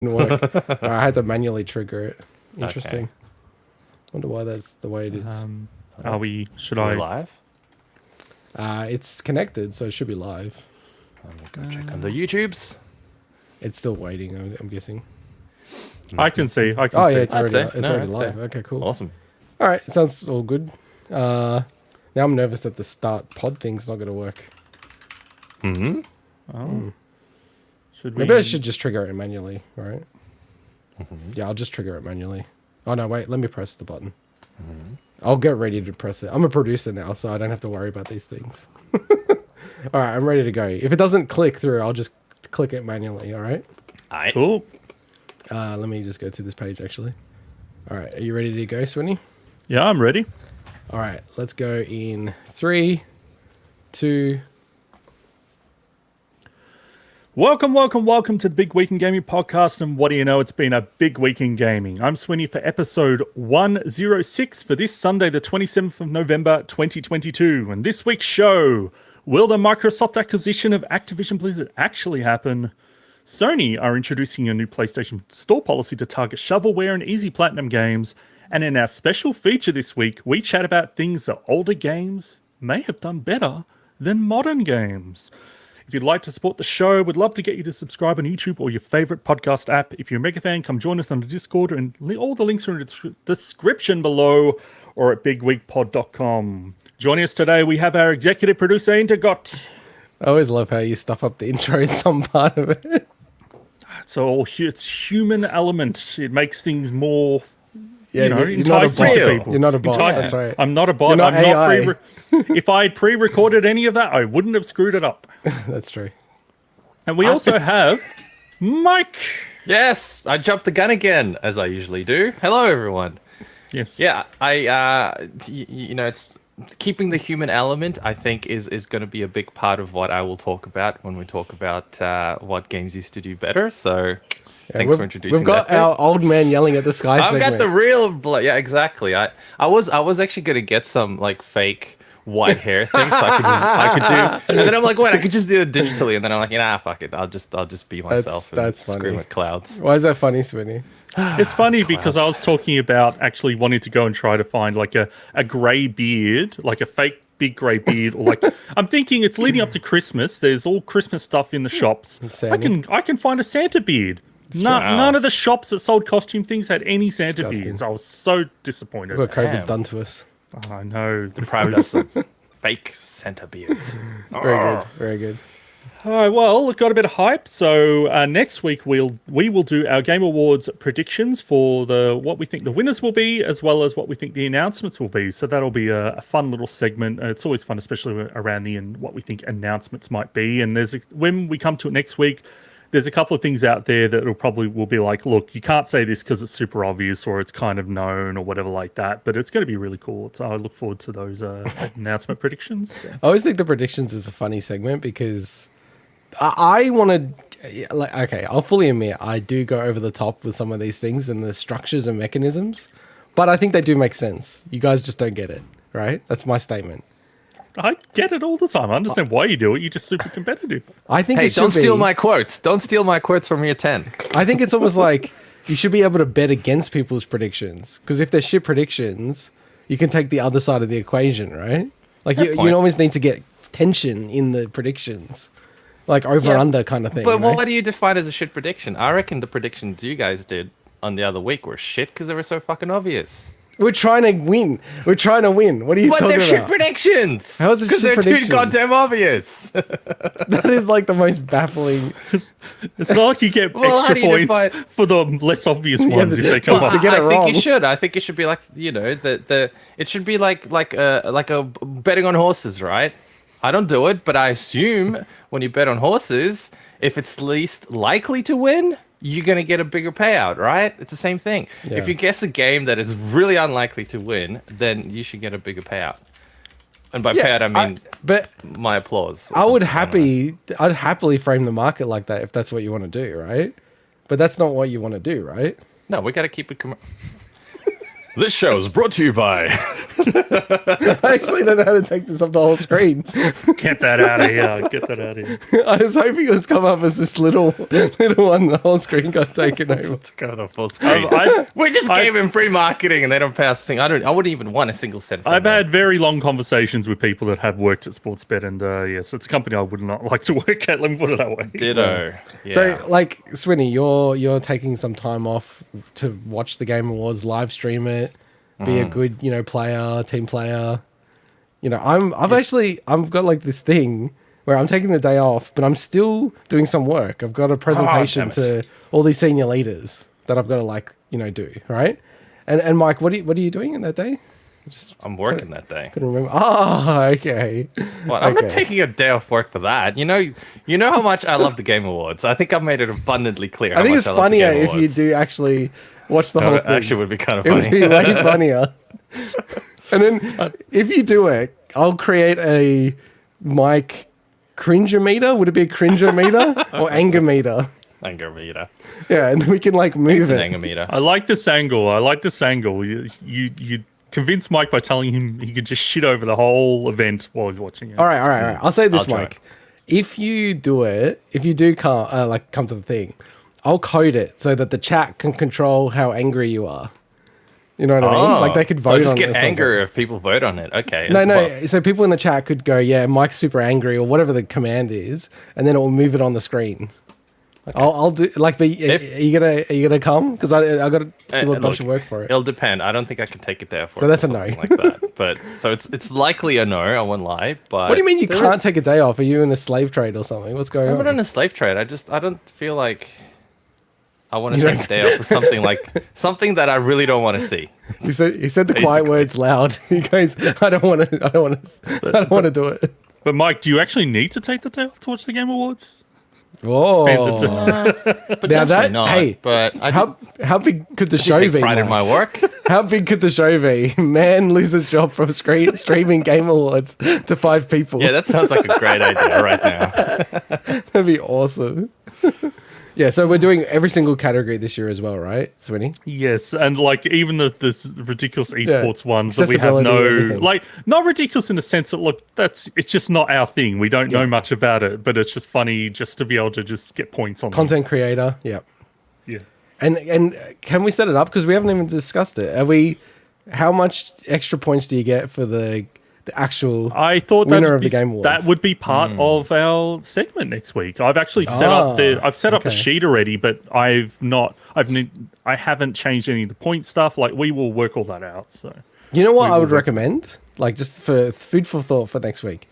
work. I had to manually trigger it. Interesting. Okay. Wonder why that's the way it is. Are we? Should Are I? we live? It's connected, so it should be live. Let me go check on the YouTubes. It's still waiting, I'm guessing. I can see. I can Oh see. yeah, it's That's already, it. it's No, already it's live. there. Okay, cool. Awesome. All right, sounds all good. Now I'm nervous that the start pod thing's not going to work. Mm-hmm. Oh. Should we? Maybe I should just trigger it manually, right? Yeah, I'll just trigger it manually. Oh no, wait, let me press the button. I'll get ready to press it. I'm a producer now, so I don't have to worry about these things. All right, I'm ready to go. If it doesn't click through, I'll just click it manually, all right? Cool. Let me just go to this page, actually. All right, are you ready to go, Swinny? Yeah, I'm ready. All right, let's go in 3, 2... Welcome to the Big Week in Gaming podcast. And what do you know? It's been a big week in gaming. I'm Swinny for episode 106 for this Sunday, the 27th of November, 2022. And this week's show, will the Microsoft acquisition of Activision Blizzard actually happen? Sony are introducing a new PlayStation store policy to target shovelware and easy platinum games. And in our special feature this week, we chat about things that older games may have done better than modern games. If you'd like to support the show, we'd love to get you to subscribe on YouTube or your favorite podcast app. If you're a mega fan, come join us on the Discord, and all the links are in the description below or at bigwigpod.com. Joining us today, we have our executive producer, Intergot. I always love how you stuff up the intro in some part of it. It's human element. It makes things more... Yeah, you're not a bot. People. You're not a bot. Enticing. That's right. I'm not a bot. You're not I'm AI. not if I had pre-recorded any of that, I wouldn't have screwed it up. That's true. And we also have Mike. Yes, I jumped the gun again, as I usually do. Hello, everyone. Yes. Yeah, it's keeping the human element, I think, is going to be a big part of what I will talk about when we talk about what games used to do better. So... Thanks for introducing. We've got that our old man yelling at the sky I've segment. got the real yeah, exactly. I was actually gonna get some like fake white hair thing so I could do, and then I'm like, wait, I could just do it digitally, and then I'm like, nah, fuck it, I'll just be myself. That's and funny. Scream at clouds. Why is that funny, Swinny? It's funny because I was talking about actually wanting to go and try to find like a grey beard, like a fake big grey beard, or like I'm thinking it's leading up to Christmas. There's all Christmas stuff in the shops. I can find a Santa beard. None of the shops that sold costume things had any Santa beards. I was so disappointed. What COVID's done to us. Oh, I know. Deprived us of fake Santa beards. Very good. Very good. All right, well, we've got a bit of hype. So next week we will do our Game Awards predictions for what we think the winners will be, as well as what we think the announcements will be. So that'll be a fun little segment. It's always fun, especially around what we think announcements might be. And when we come to it next week, there's a couple of things out there that will be like, look, you can't say this because it's super obvious or it's kind of known or whatever like that, but it's going to be really cool. So I look forward to those announcement predictions. I always think the predictions is a funny segment because I want to, like, okay, I'll fully admit I do go over the top with some of these things and the structures and mechanisms, but I think they do make sense. You guys just don't get it, right? That's my statement. I get it all the time. I understand why you do it. You're just super competitive. I think. Hey, don't steal my quotes. Don't steal my quotes from year 10. I think it's almost like you should be able to bet against people's predictions, because if they're shit predictions, you can take the other side of the equation, right? Like you always need to get tension in the predictions, like over under kind of thing. But right? what do you define as a shit prediction? I reckon the predictions you guys did on the other week were shit because they were so fucking obvious. We're trying to win. What are you talking about? But they're shit predictions. How is it shit predictions? Because they're too goddamn obvious. That is like the most baffling. It's not like you get extra points for the less obvious ones if they come up. To get it wrong. I think you should. I think it should be like, it should be like a betting on horses, right? I don't do it, but I assume when you bet on horses, if it's least likely to win, you're going to get a bigger payout, right? It's the same thing. Yeah. If you guess a game that is really unlikely to win, then you should get a bigger payout. And by payout, I mean my applause. I'd happily frame the market like that if that's what you want to do, right? But that's not what you want to do, right? No, we got to keep it... This show is brought to you by... I actually don't know how to take this up the whole screen. Get that out of here. Get that out of here. I was hoping it was come up as this little one. The whole screen got taken over. Let's go to the full screen. We just gave him free marketing and they don't pay us a single. I wouldn't even want a single cent. I've had very long conversations with people that have worked at Sportsbet, and yes, it's a company I would not like to work at. Let me put it that way. Ditto. Yeah. So, like, Swinny, you're taking some time off to watch the Game Awards, live stream it, be a good, player, team player. I've got like this thing where I'm taking the day off, but I'm still doing some work. I've got a presentation to all these senior leaders that I've got to do, right? And Mike, what are you doing in that day? I'm working that day. Couldn't remember. Oh, okay. What? I'm not taking a day off work for that. You know how much I love the Game Awards. I think I've made it abundantly clear. I think it's funnier if you do actually watch the whole thing. Actually, would be kind of It funny. would be way funnier. And then if you do it, I'll create a Mike cringe-o-meter. Would it be a cringe-o-meter or anger-meter? Anger meter. Yeah, and we can move It's an it. anger meter. I like this angle. You convince Mike by telling him he could just shit over the whole event while he's watching it. All right. I'll say this, I'll try. Mike. If you do come to the thing, I'll code it so that the chat can control how angry you are. You know what I mean? Like they could vote so just on get it. anger if people vote on it. Okay. No. Well, So people in the chat could go, yeah, Mike's super angry or whatever the command is, and then it will move it on the screen. Okay. I'll do but are you gonna come? Because I got to do a bunch of work for it. It'll depend. I don't think I can take it there for. So that's a no. Like that. But so it's likely a no. I won't lie. But What do you mean you can't take a day off? Are you in a slave trade or something? What's going I'm on? not in a slave trade. I don't feel like I want to take a day off for something something that I really don't want to see. He said the quiet words loud. He goes, I don't want to do it. But Mike, do you actually need to take the day off to watch the Game Awards? Oh, Potentially not. Hey, but how big could the show take be? pride in my work. How big could the show be? Man loses job from streaming Game Awards to 5 people. Yeah, that sounds like a great idea right now. That'd be awesome. Yeah, so we're doing every single category this year as well, right, Swinny? Yes, and like even the ridiculous esports ones that we have Accessibility, not ridiculous in the sense that it's just not our thing. We don't know much about it, but it's just funny just to be able to just get points on Content creator, yeah. Yeah. And can we set it up? Because we haven't even discussed it. How much extra points do you get for the actual I thought winner of the Game Awards? that would be part of our segment next week. I've actually set up the sheet already, but I haven't changed any of the point stuff. Like we will work all that out. So you know what I would recommend? Like just for food for thought for next week.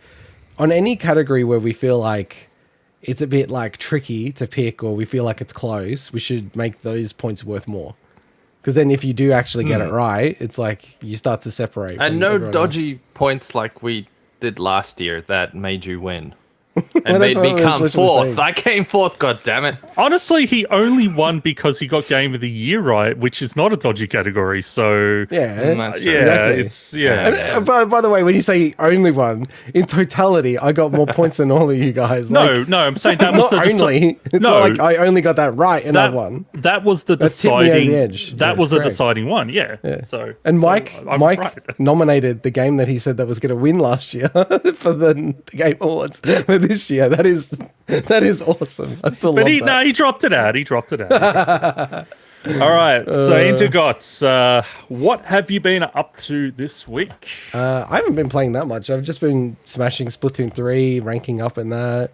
On any category where we feel like it's a bit like tricky to pick or we feel like it's close, we should make those points worth more. Because then if you do actually get it right, it's like you start to separate. And from no everyone dodgy else. points like we did last year that made you win. Well, And that's made what I me was come literally fourth. saying. I came fourth, god damn it. honestly, he only won because he got Game of the Year right, which is not a dodgy category. So Yeah. That's true. yeah, Exactly. it's By the way, when you say only one, in totality, I got more points than all of you guys. No, I'm saying that was Not the only. It's No. not like I only got that right and I won. That was the That tipped me over deciding. the edge. That Yes, was the correct. deciding one. Yeah. So And so Mike I'm right. nominated the game that he said that was going to win last year for the Game Awards for this year. That is awesome. I still But love that. he dropped it out. All right. So into Gots, what have you been up to this week? I haven't been playing that much. I've just been smashing Splatoon 3, ranking up in that.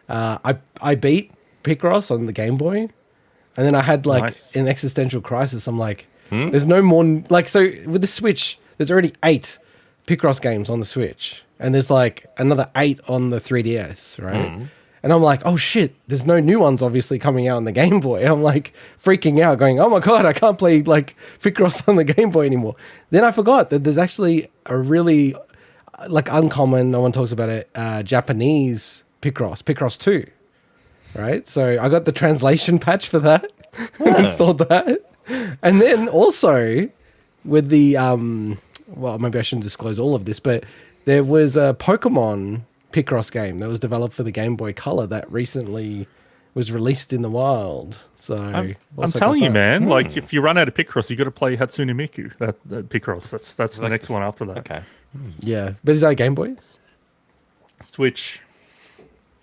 I beat Picross on the Game Boy, and then I had Nice. an existential crisis. I'm like, there's no more so with the Switch. There's already 8 Picross games on the Switch, and there's another 8 on the 3DS, right? And I'm like, oh shit, there's no new ones obviously coming out on the Game Boy. I'm freaking out, going, oh my god, I can't play Picross on the Game Boy anymore. Then I forgot that there's actually a really uncommon, no one talks about it, Japanese Picross 2, right? So I got the translation patch for that, installed that, and then also with the well, maybe I shouldn't disclose all of this, but there was a Pokemon Picross game that was developed for the Game Boy Color that recently was released in the wild. So I'm also telling got you, that. man. Like, if you run out of Picross, you got to play Hatsune Miku. That Picross. That's the Like next this- one after that. Okay. Yeah, but is that a Game Boy? Switch.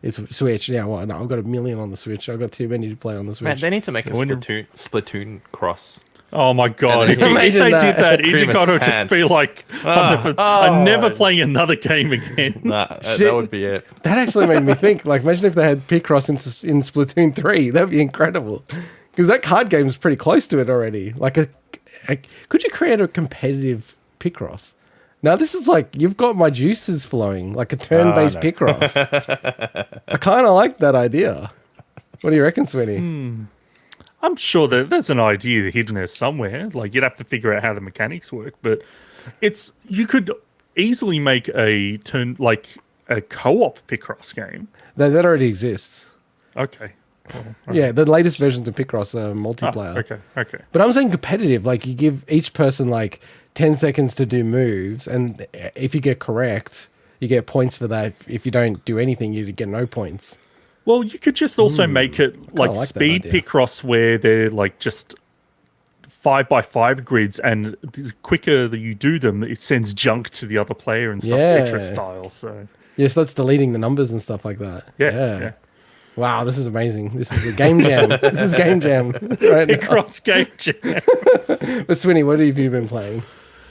It's Switch. Yeah, well, no, I've got a million on the Switch. I've got too many to play on the Switch. Man, they need to make a When you- Splatoon cross. Oh my god! And then If Imagine they that. did that, Cream Ichigo as would just be pants. like, I'm never playing another game again. Nah, Shit. that would be it. That actually made me think. Like, imagine if they had Picross in Splatoon 3. That'd be incredible. Because that card game is pretty close to it already. Like, could you create a competitive Picross? Now, this is like, you've got my juices flowing, like a turn-based no. Picross. I kind of like that idea. What do you reckon, Sweeney? I'm sure that there's an idea hidden there somewhere. Like, you'd have to figure out how the mechanics work, but you could easily make a co-op Picross game. That already exists. Okay. Well, Yeah, the latest versions of Picross are multiplayer. Okay. But I'm saying competitive. Like, you give each person like 10 seconds to do moves, and if you get correct, you get points for that. If you don't do anything, you get no points. Well, you could just also make it like like that speed idea. Picross, where they're like just 5x5 grids, and the quicker that you do them, it sends junk to the other player and stuff, Yeah. Tetris style. So Yes, that's deleting the numbers and stuff like that. yeah. Wow, this is amazing. This is a game jam. This is game jam right now. Picross game jam. But Swinny, what have you been playing?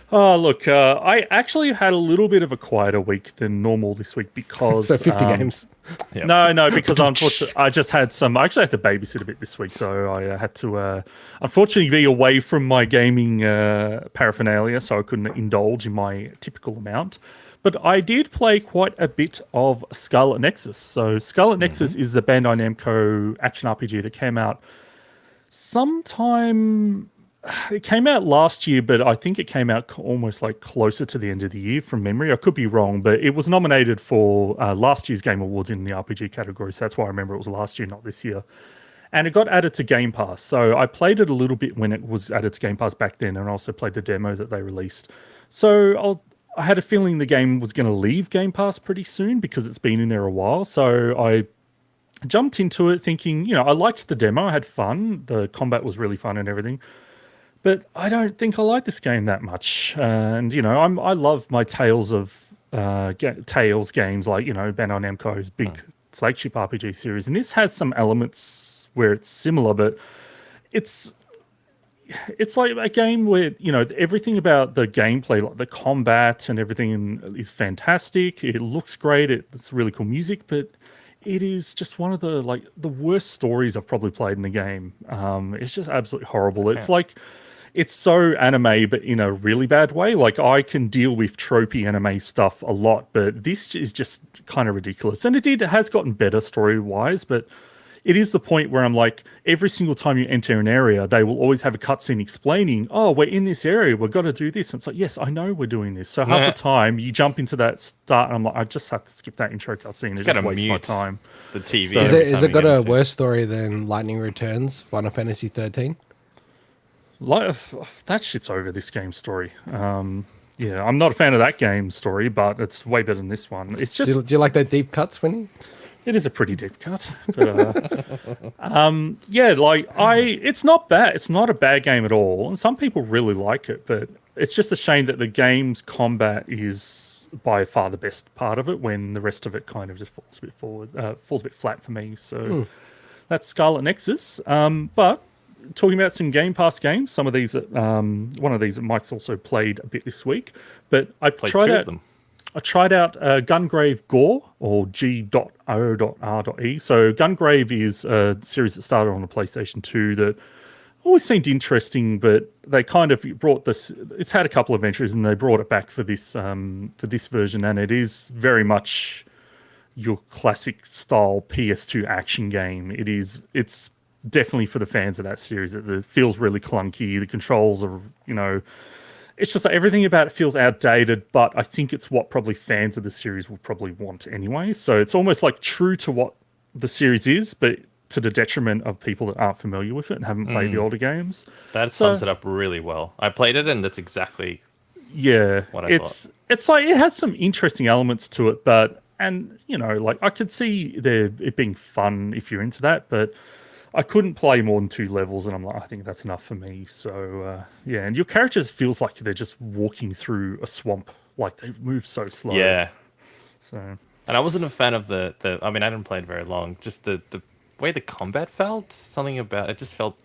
Oh, look, I actually had a little bit of a quieter week than normal this week because... So 50 games. No, because unfortunately, I actually had to babysit a bit this week, so I had to, unfortunately, be away from my gaming paraphernalia, so I couldn't indulge in my typical amount. But I did play quite a bit of Scarlet Nexus. So Scarlet Nexus is the Bandai Namco action RPG that came out sometime... It came out last year, but I think it came out almost like closer to the end of the year from memory. I could be wrong, but it was nominated for last year's Game Awards in the RPG category. So that's why I remember it was last year, not this year. And it got added to Game Pass. So I played it a little bit when it was added to Game Pass back then, and I also played the demo that they released. So I had a feeling the game was going to leave Game Pass pretty soon because it's been in there a while. So I jumped into it thinking, I liked the demo. I had fun. The combat was really fun and everything. But I don't think I like this game that much. And, I love my Tales of Tales games like, Bandai Namco's big flagship RPG series. And this has some elements where it's similar, but it's like a game where, everything about the gameplay, like the combat and everything is fantastic. It looks great. It's really cool music, but it is just one of the worst stories I've probably played in the game. It's just absolutely horrible. It's like... It's so anime, but in a really bad way. Like, I can deal with tropey anime stuff a lot, but this is just kind of ridiculous. And it has gotten better story-wise, but it is the point where I'm like, every single time you enter an area, they will always have a cutscene explaining, oh, we're in this area, we've got to do this. And it's like, yes, I know we're doing this. So half the time, you jump into that start, and I'm like, I just have to skip that intro cutscene. It just wastes my time. The TV. So- Is it got a worse story than Lightning Returns, Final Fantasy 13? That shit's over this game story. Yeah, I'm not a fan of that game story, but it's way better than this one. It's just Do you like that deep cut, Swinny? it is a pretty deep cut. But, it's not bad. It's not a bad game at all. And some people really like it, but it's just a shame that the game's combat is by far the best part of it when the rest of it kind of just falls a bit flat for me. So that's Scarlet Nexus. But talking about some Game Pass games, some of these, one of these that Mike's also played a bit this week. But I Played tried two out of them. I tried out Gungrave Gore, or G.O.R.E. So Gungrave is a series that started on the PlayStation 2 that always seemed interesting, but they kind of brought this. It's had a couple of entries, and they brought it back for this version, and it is very much your classic style PS2 action game. It's definitely for the fans of that series. It feels really clunky. The controls are, it's just like everything about it feels outdated, but I think it's what probably fans of the series will probably want anyway. So it's almost like true to what the series is, but to the detriment of people that aren't familiar with it and haven't played the older games. That sums it up really well. I played it, and that's exactly Yeah, what I thought. it's like it has some interesting elements to it, but And, like I could see it being fun if you're into that, but I couldn't play more than 2 levels, and I'm like, I think that's enough for me. So, yeah, and your characters feels like they're just walking through a swamp. Like, they move so slow. Yeah. So... And I wasn't a fan of the I mean, I didn't play it very long. Just the way the combat felt. Something about it just felt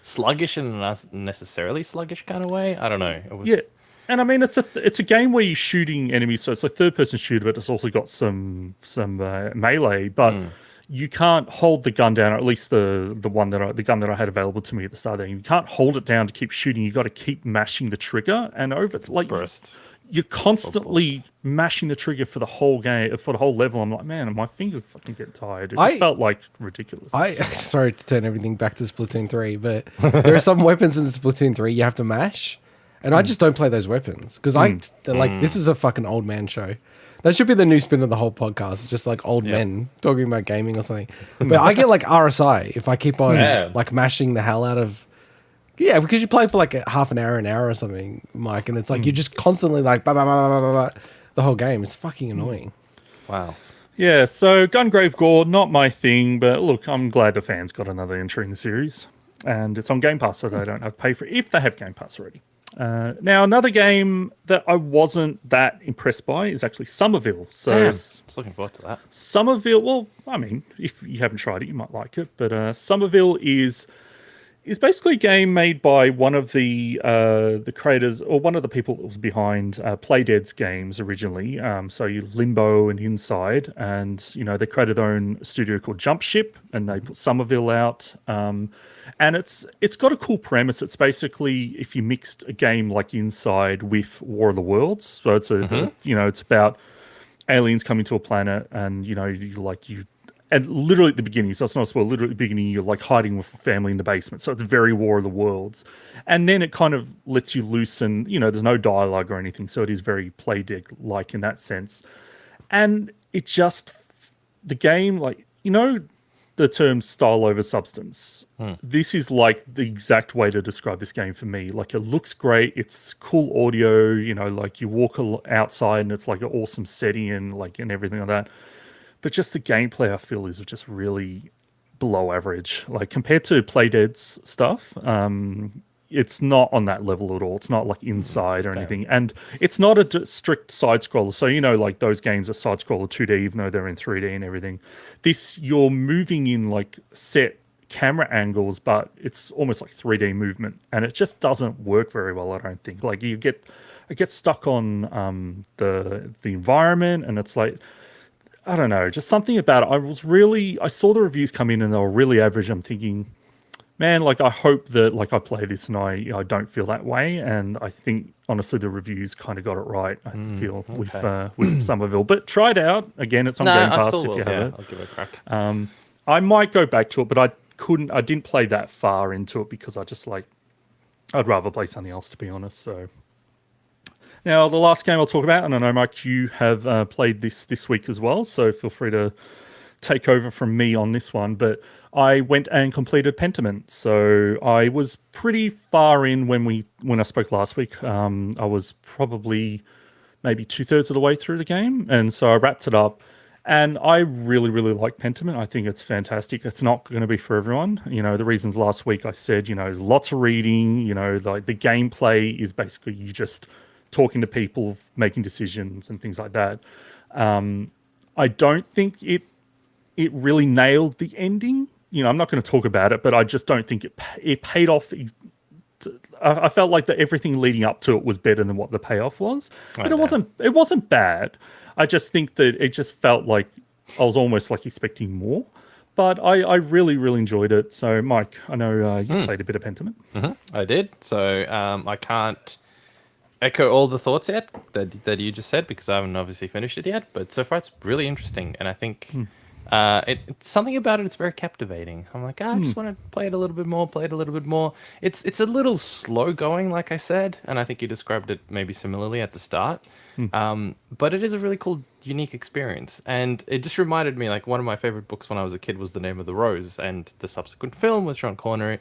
sluggish in an unnecessarily sluggish kind of way. I don't know. It was... Yeah. And I mean, it's a game where you're shooting enemies, so it's a third-person shooter, but it's also got some melee. But you can't hold the gun down, or at least the gun that I had available to me at the start of the game. You can't hold it down to keep shooting. You got to keep mashing the trigger, and it's like burst. You're constantly mashing the trigger for the whole game, for the whole level. I'm like, man, my fingers fucking get tired. It just felt like ridiculous. Sorry to turn everything back to Splatoon 3, but there are some weapons in Splatoon 3 you have to mash, and I just don't play those weapons because this is a fucking old man show. That should be the new spin of the whole podcast. It's just like old men talking about gaming or something. But I get like RSI if I keep on like mashing the hell out of. Yeah, because you play for like half an hour or something, Mike, and it's like you're just constantly like bah, bah, bah, bah, bah, bah, the whole game. It's fucking annoying. Wow. Yeah, so Gungrave Gore, not my thing, but look, I'm glad the fans got another entry in the series. And it's on Game Pass, so they don't have to pay for it if they have Game Pass already. Now, another game that I wasn't that impressed by is actually Somerville. So Damn, I was looking forward to that. Somerville, well, I mean, if you haven't tried it, you might like it. But Somerville is basically a game made by one of the creators, or one of the people that was behind Playdead's games originally. So you Limbo and Inside, and they created their own studio called Jump Ship, and they put Somerville out. And it's got a cool premise. It's basically if you mixed a game like Inside with War of the Worlds. So it's it's about aliens coming to a planet, and and literally at the beginning, so it's not a spoiler, literally at the beginning, you're like hiding with a family in the basement. So it's very War of the Worlds. And then it kind of lets you loose, and, there's no dialogue or anything. So it is very Playdead-like in that sense. And it just, the game, the term style over substance. This is like the exact way to describe this game for me. Like, it looks great. It's cool audio, like you walk outside and it's like an awesome setting and everything like that. But just the gameplay, I feel, is just really below average. Like, compared to Playdead's stuff, it's not on that level at all. It's not like Inside or anything. And it's not a strict side-scroller. So, like those games are side-scroller 2D, even though they're in 3D and everything. This, you're moving in like set camera angles, but it's almost like 3D movement. And it just doesn't work very well, I don't think. Like, I get stuck on the environment, and it's like, I don't know, just something about it. I saw the reviews come in and they were really average. I'm thinking, man, I hope that I play this and I don't feel that way. And I think honestly the reviews kind of got it right. I feel with Somerville, but try it out again. It's on Game Pass if you have it. I'll give it a crack. I might go back to it, but I didn't play that far into it because I'd rather play something else, to be honest. So. Now, the last game I'll talk about, and I know, Mike, you have played this week as well, so feel free to take over from me on this one, but I went and completed Pentiment. So I was pretty far in when I spoke last week. I was probably maybe 2/3 of the way through the game, and so I wrapped it up. And I really, really like Pentiment. I think it's fantastic. It's not going to be for everyone. The reasons last week I said, there's lots of reading, like the gameplay is basically you just talking to people, making decisions and things like that. I don't think it really nailed the ending. I'm not going to talk about it, but I just don't think it paid off. I felt like that everything leading up to it was better than what the payoff was, but it wasn't bad. I just think that it just felt like I was almost like expecting more. But I really, really enjoyed it. So, Mike, I know you played a bit of Pentiment. I did. So I can't echo all the thoughts yet that you just said because I haven't obviously finished it yet. But so far, it's really interesting, and I think it's something about it. It's very captivating. I'm like, I just want to play it a little bit more. It's a little slow going, like I said, and I think you described it maybe similarly at the start. But it is a really cool, unique experience, and it just reminded me, like, one of my favorite books when I was a kid was The Name of the Rose, and the subsequent film with Sean Connery.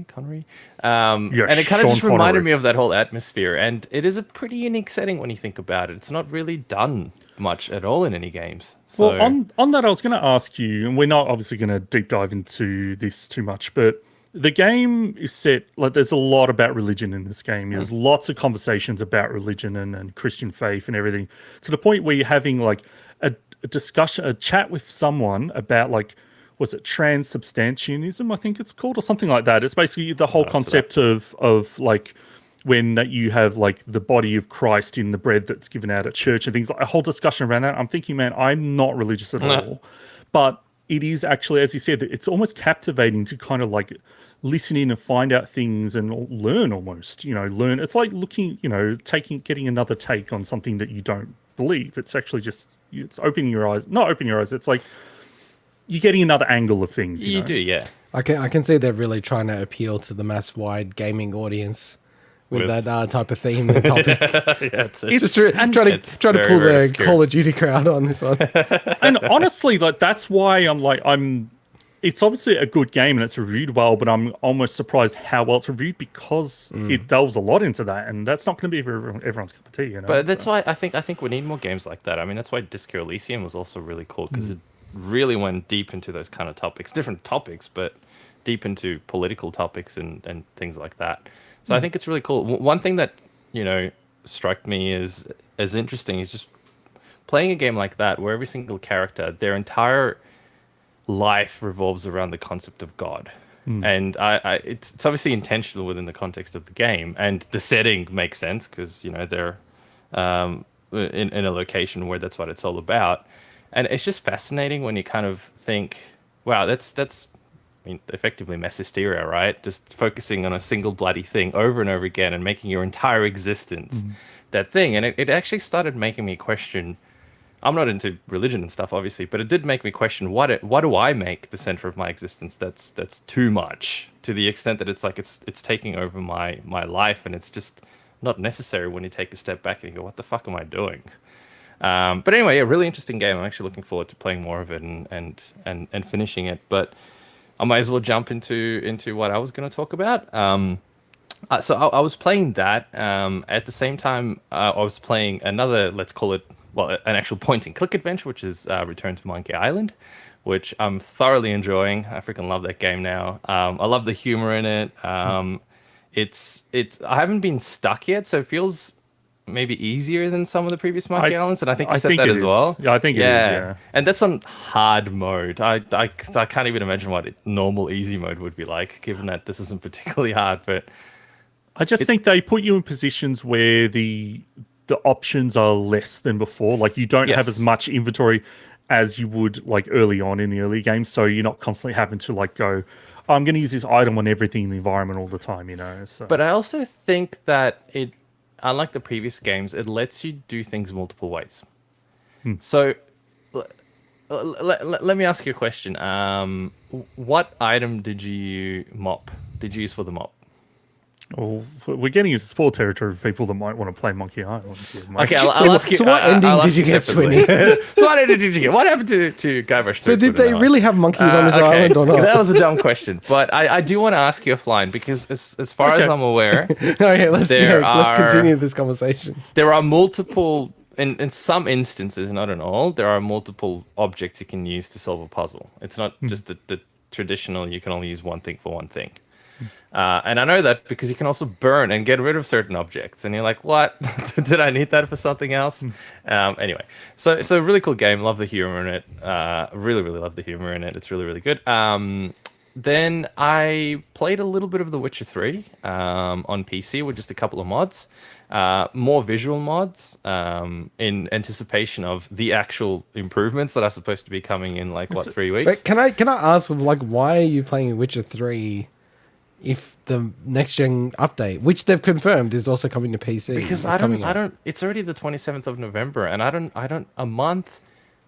Connery. Yeah, And it kind of Sean just reminded Connery. me of that whole atmosphere. And it is a pretty unique setting when you think about it. It's not really done much at all in any games. So, Well, on that, I was going to ask you, and we're not obviously going to deep dive into this too much, but the game is set like there's a lot about religion in this game. There's lots of conversations about religion and Christian faith and everything, to the point where you're having like a discussion, a chat with someone about like, was it transubstantianism? I think it's called, or something like that. It's basically the whole concept of like when you have like the body of Christ in the bread that's given out at church and things, like a whole discussion around that. I'm thinking, man, I'm not religious at all, but it is actually, as you said, it's almost captivating to kind of like listen in and find out things and learn almost, learn. It's like looking, getting another take on something that you don't believe. It's actually just, it's opening your eyes, not opening your eyes. It's like you're getting another angle of things. you do, yeah. I can see they're really trying to appeal to the mass wide gaming audience with that type of theme and topic. Just trying to pull very the obscure. Call of Duty crowd on this one. And honestly, like that's why it's obviously a good game and it's reviewed well, but I'm almost surprised how well it's reviewed because it delves a lot into that, and that's not going to be for everyone's cup of tea, But that's why I think we need more games like that. I mean, that's why Disco Elysium was also really cool, because it really went deep into those kind of topics, different topics, but deep into political topics and things like that. So I think it's really cool. One thing that, struck me as interesting is just playing a game like that where every single character, their entire life revolves around the concept of God. And it's obviously intentional within the context of the game, and the setting makes sense because, they're in a location where that's what it's all about. And it's just fascinating when you kind of think, wow, that's effectively mass hysteria, right? Just focusing on a single bloody thing over and over again and making your entire existence that thing. And it actually started making me question. I'm not into religion and stuff, obviously, but it did make me question what do I make the center of my existence that's too much, to the extent that it's like it's taking over my life, and it's just not necessary when you take a step back and you go, what the fuck am I doing? But anyway, a really interesting game. I'm actually looking forward to playing more of it and finishing it. But I might as well jump into what I was going to talk about. So I was playing that. At the same time, I was playing another, let's call it, an actual point-and-click adventure, which is Return to Monkey Island, which I'm thoroughly enjoying. I freaking love that game now. I love the humor in it. It's I haven't been stuck yet, so it feels maybe easier than some of the previous Monkey Islands, and I think you said that as well. Yeah, I think it is, yeah. And that's on hard mode. I can't even imagine what normal easy mode would be like, given that this isn't particularly hard. But I just think they put you in positions where the options are less than before. Like you don't have as much inventory as you would like early on in the early game, so you're not constantly having to like go, oh, I'm going to use this item on everything in the environment all the time, So. But I also think that it, unlike the previous games, it lets you do things multiple ways. So let me ask you a question. What item did you use for the mop? Oh, we're getting into spoil territory for people that might want to play Monkey Island. Okay, I'll ask you. So what ending did you get, Swinny? So what ending did you get? What happened to Guybrush? So did they really have monkeys on this island or not? That was a dumb question, but I do want to ask you offline, because as far as I'm aware, let's continue this conversation. There are multiple, in some instances, not in all, there are multiple objects you can use to solve a puzzle. It's not just the traditional, you can only use one thing for one thing. And I know that because you can also burn and get rid of certain objects, and you're like, what? Did I need that for something else? Anyway, so really cool game. Love the humor in it. Really love the humor in it. It's really good. Then I played a little bit of The Witcher 3 on PC with just a couple of mods, more visual mods, in anticipation of the actual improvements that are supposed to be coming in 3 weeks. But can I ask, why are you playing Witcher 3 if the next gen update, which they've confirmed is also coming to PC? Because I don't. It's already the 27th of November, and I don't. A month,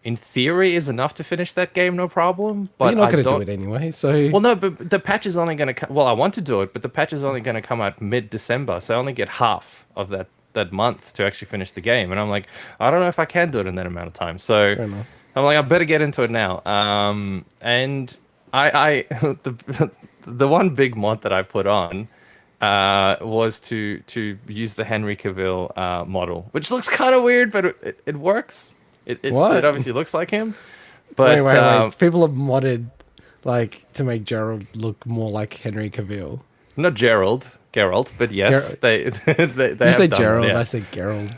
in theory, is enough to finish that game, no problem. But you're not going to do it anyway. So well, no, but the patch is only going to come. Well, I want to do it, but the patch is only going to come out mid-December, so I only get half of that month to actually finish the game. And I'm like, I don't know if I can do it in that amount of time. So I'm like, I better get into it now. And the the one big mod that I put on was to use the Henry Cavill model, which looks kind of weird, but it works. It What? obviously looks like him. But wait. People have modded like to make Gerald look more like Henry Cavill. not Gerald, but yes, they You have say done Gerald, that, yeah. I say Gerald.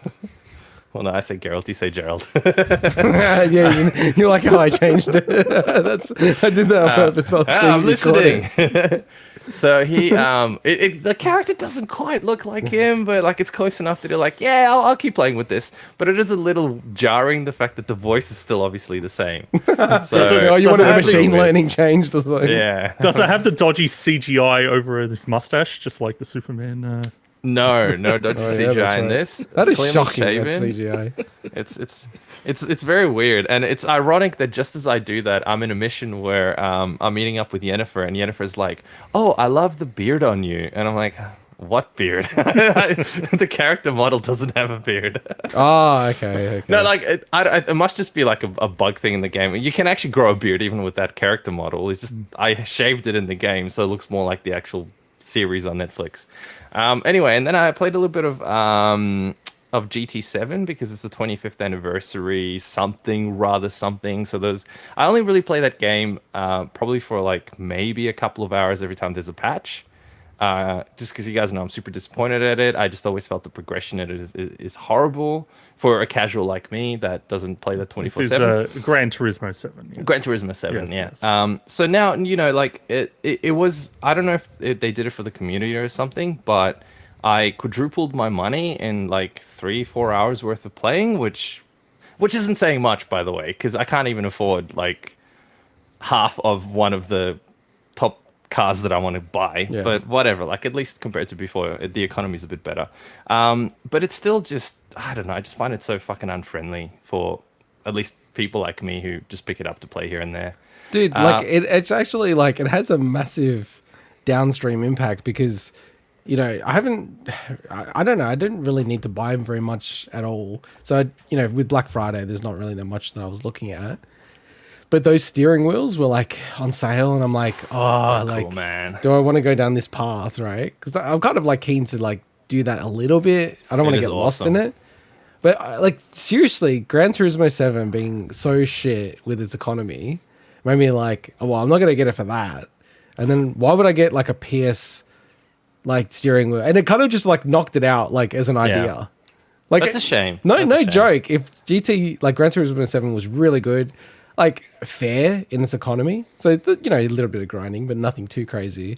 Well, no, I say Gerald, you say Gerald. Yeah, you like how I changed it. I did that on purpose. I'm listening. So he, the character doesn't quite look like him, but like it's close enough that you're like, yeah, I'll keep playing with this. But it is a little jarring, the fact that the voice is still obviously the same. So, you wanted the Does it machine weird. learning changed or something? Yeah. Does it have the dodgy CGI over this mustache, just like the Superman? No dodgy Oh, yeah, CGI that's in right. this. That is Cleanly shocking. shaven. That's CGI. It's very weird, and it's ironic that just as I do that, I'm in a mission where I'm meeting up with Yennefer, and Yennefer's like, "Oh, I love the beard on you," and I'm like, "What beard?" The character model doesn't have a beard. Oh, okay. No, like it must just be like a bug thing in the game. You can actually grow a beard even with that character model. It's just I shaved it in the game, so it looks more like the actual series on Netflix. Anyway, and then I played a little bit of GT7 because it's the 25th anniversary something. So I only really play that game probably for like maybe a couple of hours every time there's a patch. Just because you guys know I'm super disappointed at it. I just always felt the progression in it is horrible for a casual like me that doesn't play the This 24/7. is Gran Turismo 7. Yeah. Gran Turismo 7, Yes, yeah. yes. So now, like, it was, I don't know if they did it for the community or something, but I quadrupled my money in, like, 3-4 hours worth of playing, which isn't saying much, by the way, because I can't even afford, like, half of one of the top cars that I want to buy. Yeah. But whatever, like, at least compared to before, the economy's a bit better. But it's still just, I don't know, I just find it so fucking unfriendly for at least people like me who just pick it up to play here and there. Dude, like it's actually like it has a massive downstream impact because I don't know, I didn't really need to buy them very much at all. So with Black Friday there's not really that much that I was looking at. But those steering wheels were like on sale and I'm like, oh, like Cool, man. do I want to go down this path, right? Cuz I'm kind of like keen to like do that a little bit. I don't want to is get lost in awesome. it. But like seriously, Gran Turismo 7 being so shit with its economy made me like, oh, well, I'm not going to get it for that. And then why would I get like a PS like steering wheel? And it kind of just like knocked it out like as an idea. Like That's a shame. No, That's no a shame. joke. If GT like Gran Turismo 7 was really good, like fair in its economy, so a little bit of grinding, but nothing too crazy,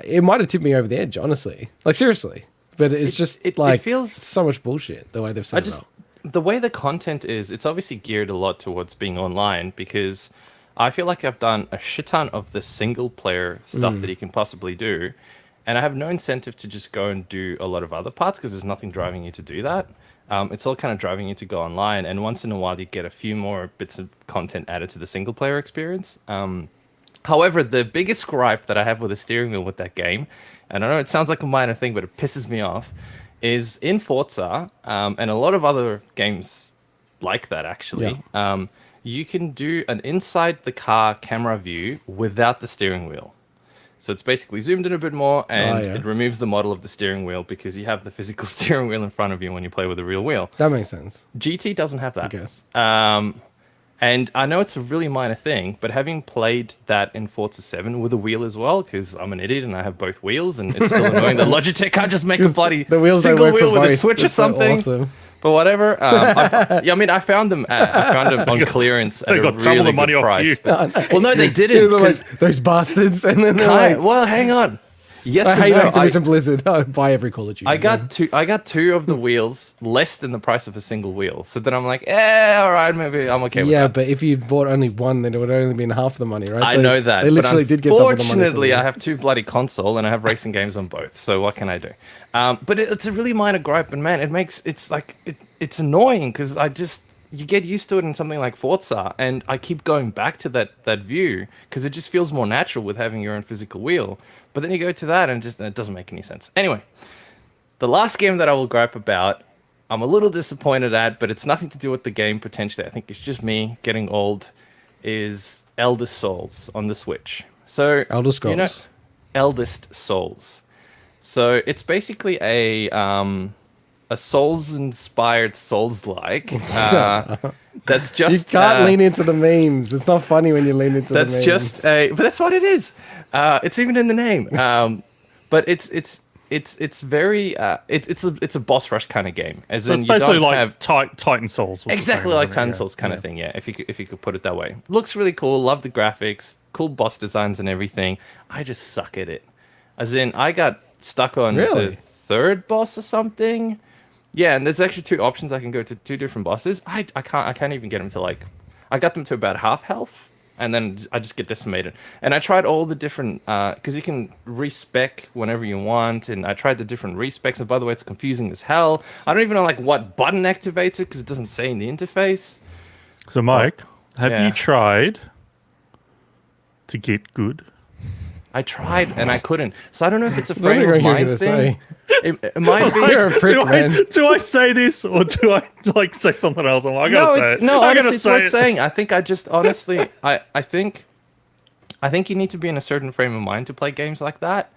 it might have tipped me over the edge, honestly. Like seriously. But it's it like feels- so much bullshit the way they've set it up. The way the content is, it's obviously geared a lot towards being online because I feel like I've done a shit ton of the single player stuff that you can possibly do. And I have no incentive to just go and do a lot of other parts because there's nothing driving you to do that. It's all kind of driving you to go online. And once in a while, you get a few more bits of content added to the single player experience. However, the biggest gripe that I have with the steering wheel with that game, and I know it sounds like a minor thing, but it pisses me off, is in Forza, and a lot of other games like that actually, you can do an inside the car camera view without the steering wheel. So it's basically zoomed in a bit more and it removes the model of the steering wheel because you have the physical steering wheel in front of you when you play with a real wheel. That makes sense, GT doesn't have that. I guess. And I know it's a really minor thing, but having played that in Forza 7 with a wheel as well, because I'm an idiot and I have both wheels, and it's still annoying that Logitech can't just make a bloody The wheels don't single work for wheel with a both. switch or It's so something. awesome. But whatever. I found them on clearance at They a got double really the money good off price. you. Well, no, they Yeah, didn't. they're like, 'Cause those bastards, and then they're like, well, hang on. Yes, I and hate no. Activision Blizzard. I buy every Call of Duty. I got two of the wheels less than the price of a single wheel. So then I'm like, all right, maybe I'm okay with yeah, that. but if you bought only one, then it would only been half the money, right? I So know that. they literally but did get double the money. unfortunately, I have two bloody console and I have racing games on both. So what can I do? But it's a really minor gripe, and man, it's annoying because you get used to it in something like Forza, and I keep going back to that view because it just feels more natural with having your own physical wheel. But then you go to that and it doesn't make any sense. Anyway, the last game that I will gripe about, I'm a little disappointed at, but it's nothing to do with the game potentially. I think it's just me getting old, is Elder Souls on the Switch. So Elder Scrolls. Eldest Souls. So it's basically a Souls-inspired Souls-like. That's just... You can't lean into the memes. It's not funny when you lean into the memes. But that's what it is. It's even in the name. But it's a boss rush kind of game. As So in, it's you basically don't like have Titan Souls. was the exactly same, like wasn't it? Titan Yeah. Souls kind of thing. Yeah, if you could put it that way. Looks really cool. Love the graphics. Cool boss designs and everything. I just suck at it. As in, I got stuck on Really? the third boss or something. Yeah, and there's actually two options. I can go to two different bosses. I can't even get them to like... I got them to about half health, and then I just get decimated. And I tried all the different... Because you can respec whenever you want, and I tried the different respecs, and by the way, it's confusing as hell. I don't even know like what button activates it, because it doesn't say in the interface. So, Mike, have yeah. you tried to get good? I tried, and I couldn't. So I don't know if it's a I don't know frame what of you're mind gonna thing. say. It might be... You're a prick, man. Do I say this, or do I like say something else? I No, gotta say it's it. no. I Honestly, gotta it's say worth it. saying. I think I just honestly, I think you need to be in a certain frame of mind to play games like that.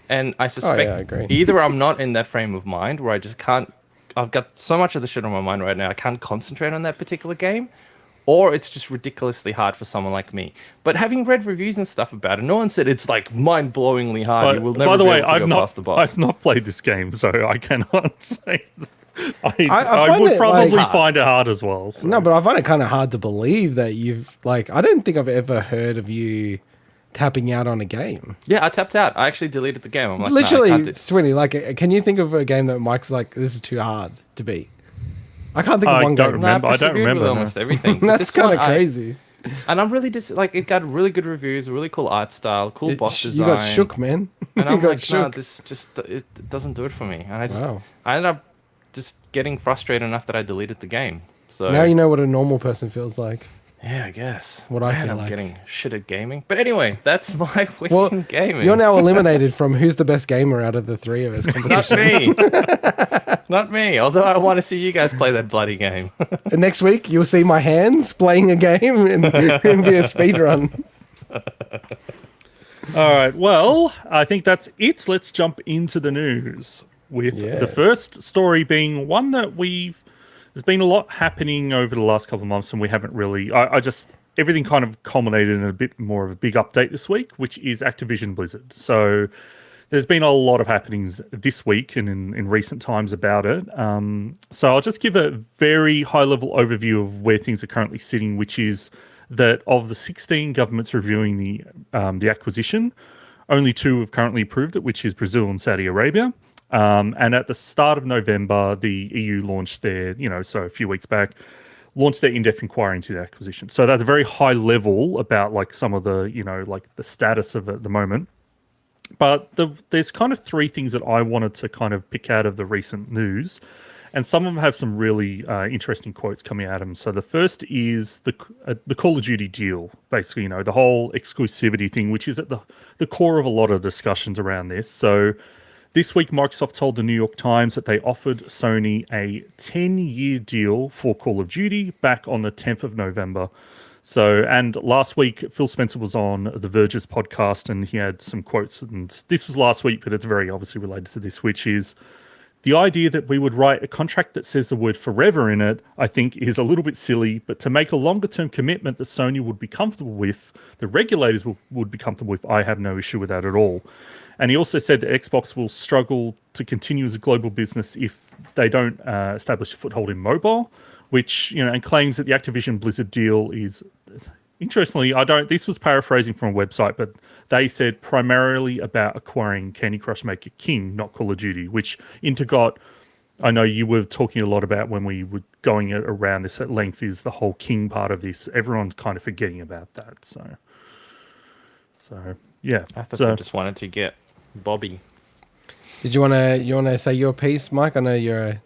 And I suspect I agree. either I'm not in that frame of mind where I just can't. I've got so much of the shit on my mind right now. I can't concentrate on that particular game, or it's just ridiculously hard for someone like me. But having read reviews and stuff about it, no one said it's like mind-blowingly hard. You will never By the be way, able to go past the boss. I've not played this game, so I cannot say. I find would it, probably like- find it hard as well. So. No, but I find it kind of hard to believe that you've like. I don't think I've ever heard of you tapping out on a game. Yeah, I tapped out. I actually deleted the game. I'm like, Literally, nah, I can't do this. Swinny. Like, can you think of a game that Mike's like, this is too hard to beat? I can't think of I one don't game. remember. I don't persevered with remember, no. almost everything. But That's this kind one, of crazy. And I'm really like it got really good reviews, really cool art style, cool boss You design. got shook, man. And you I'm got like, no, shook. this just it doesn't do it for me. And Wow. I ended up just getting frustrated enough that I deleted the game. So Now you know what a normal person feels like. yeah, I guess. What I Man, feel I'm like. getting shit at gaming. But anyway, that's my week Well, in gaming. You're now eliminated from who's the best gamer out of the three of us Not competition. me. Not me. Although I want to see you guys play that bloody game. And next week, you'll see my hands playing a game and be a speed run. All right. Well, I think that's it. Let's jump into the news with the Yes. first story being one that there's been a lot happening over the last couple of months, and we haven't really. Everything kind of culminated in a bit more of a big update this week, which is Activision Blizzard. So there's been a lot of happenings this week and in recent times about it. So I'll just give a very high-level overview of where things are currently sitting, which is that of the 16 governments reviewing the acquisition, only 2 have currently approved it, which is Brazil and Saudi Arabia. And at the start of November, the EU launched their, so a few weeks back, launched their in-depth inquiry into the acquisition. So that's a very high level about like some of the, like the status of it at the moment. But there's kind of 3 things that I wanted to kind of pick out of the recent news. And some of them have some really interesting quotes coming out of them. So the first is the Call of Duty deal, basically, the whole exclusivity thing, which is at the core of a lot of discussions around this. So this week, Microsoft told the New York Times that they offered Sony a 10-year deal for Call of Duty back on the 10th of November. So, and last week, Phil Spencer was on The Verge's podcast, and he had some quotes. And this was last week, but it's very obviously related to this, which is the idea that we would write a contract that says the word forever in it, I think, is a little bit silly. But to make a longer-term commitment that Sony would be comfortable with, the regulators would be comfortable with, I have no issue with that at all. And he also said that Xbox will struggle to continue as a global business if they don't establish a foothold in mobile, which, and claims that the Activision Blizzard deal is, interestingly, this was paraphrasing from a website, but they said primarily about acquiring Candy Crush Maker King, not Call of Duty, which Intergot, I know you were talking a lot about when we were going around this at length, is the whole King part of this. Everyone's kind of forgetting about that. So yeah. I thought they just wanted to get Bobby. Did you wanna say your piece, Mike? I know you're a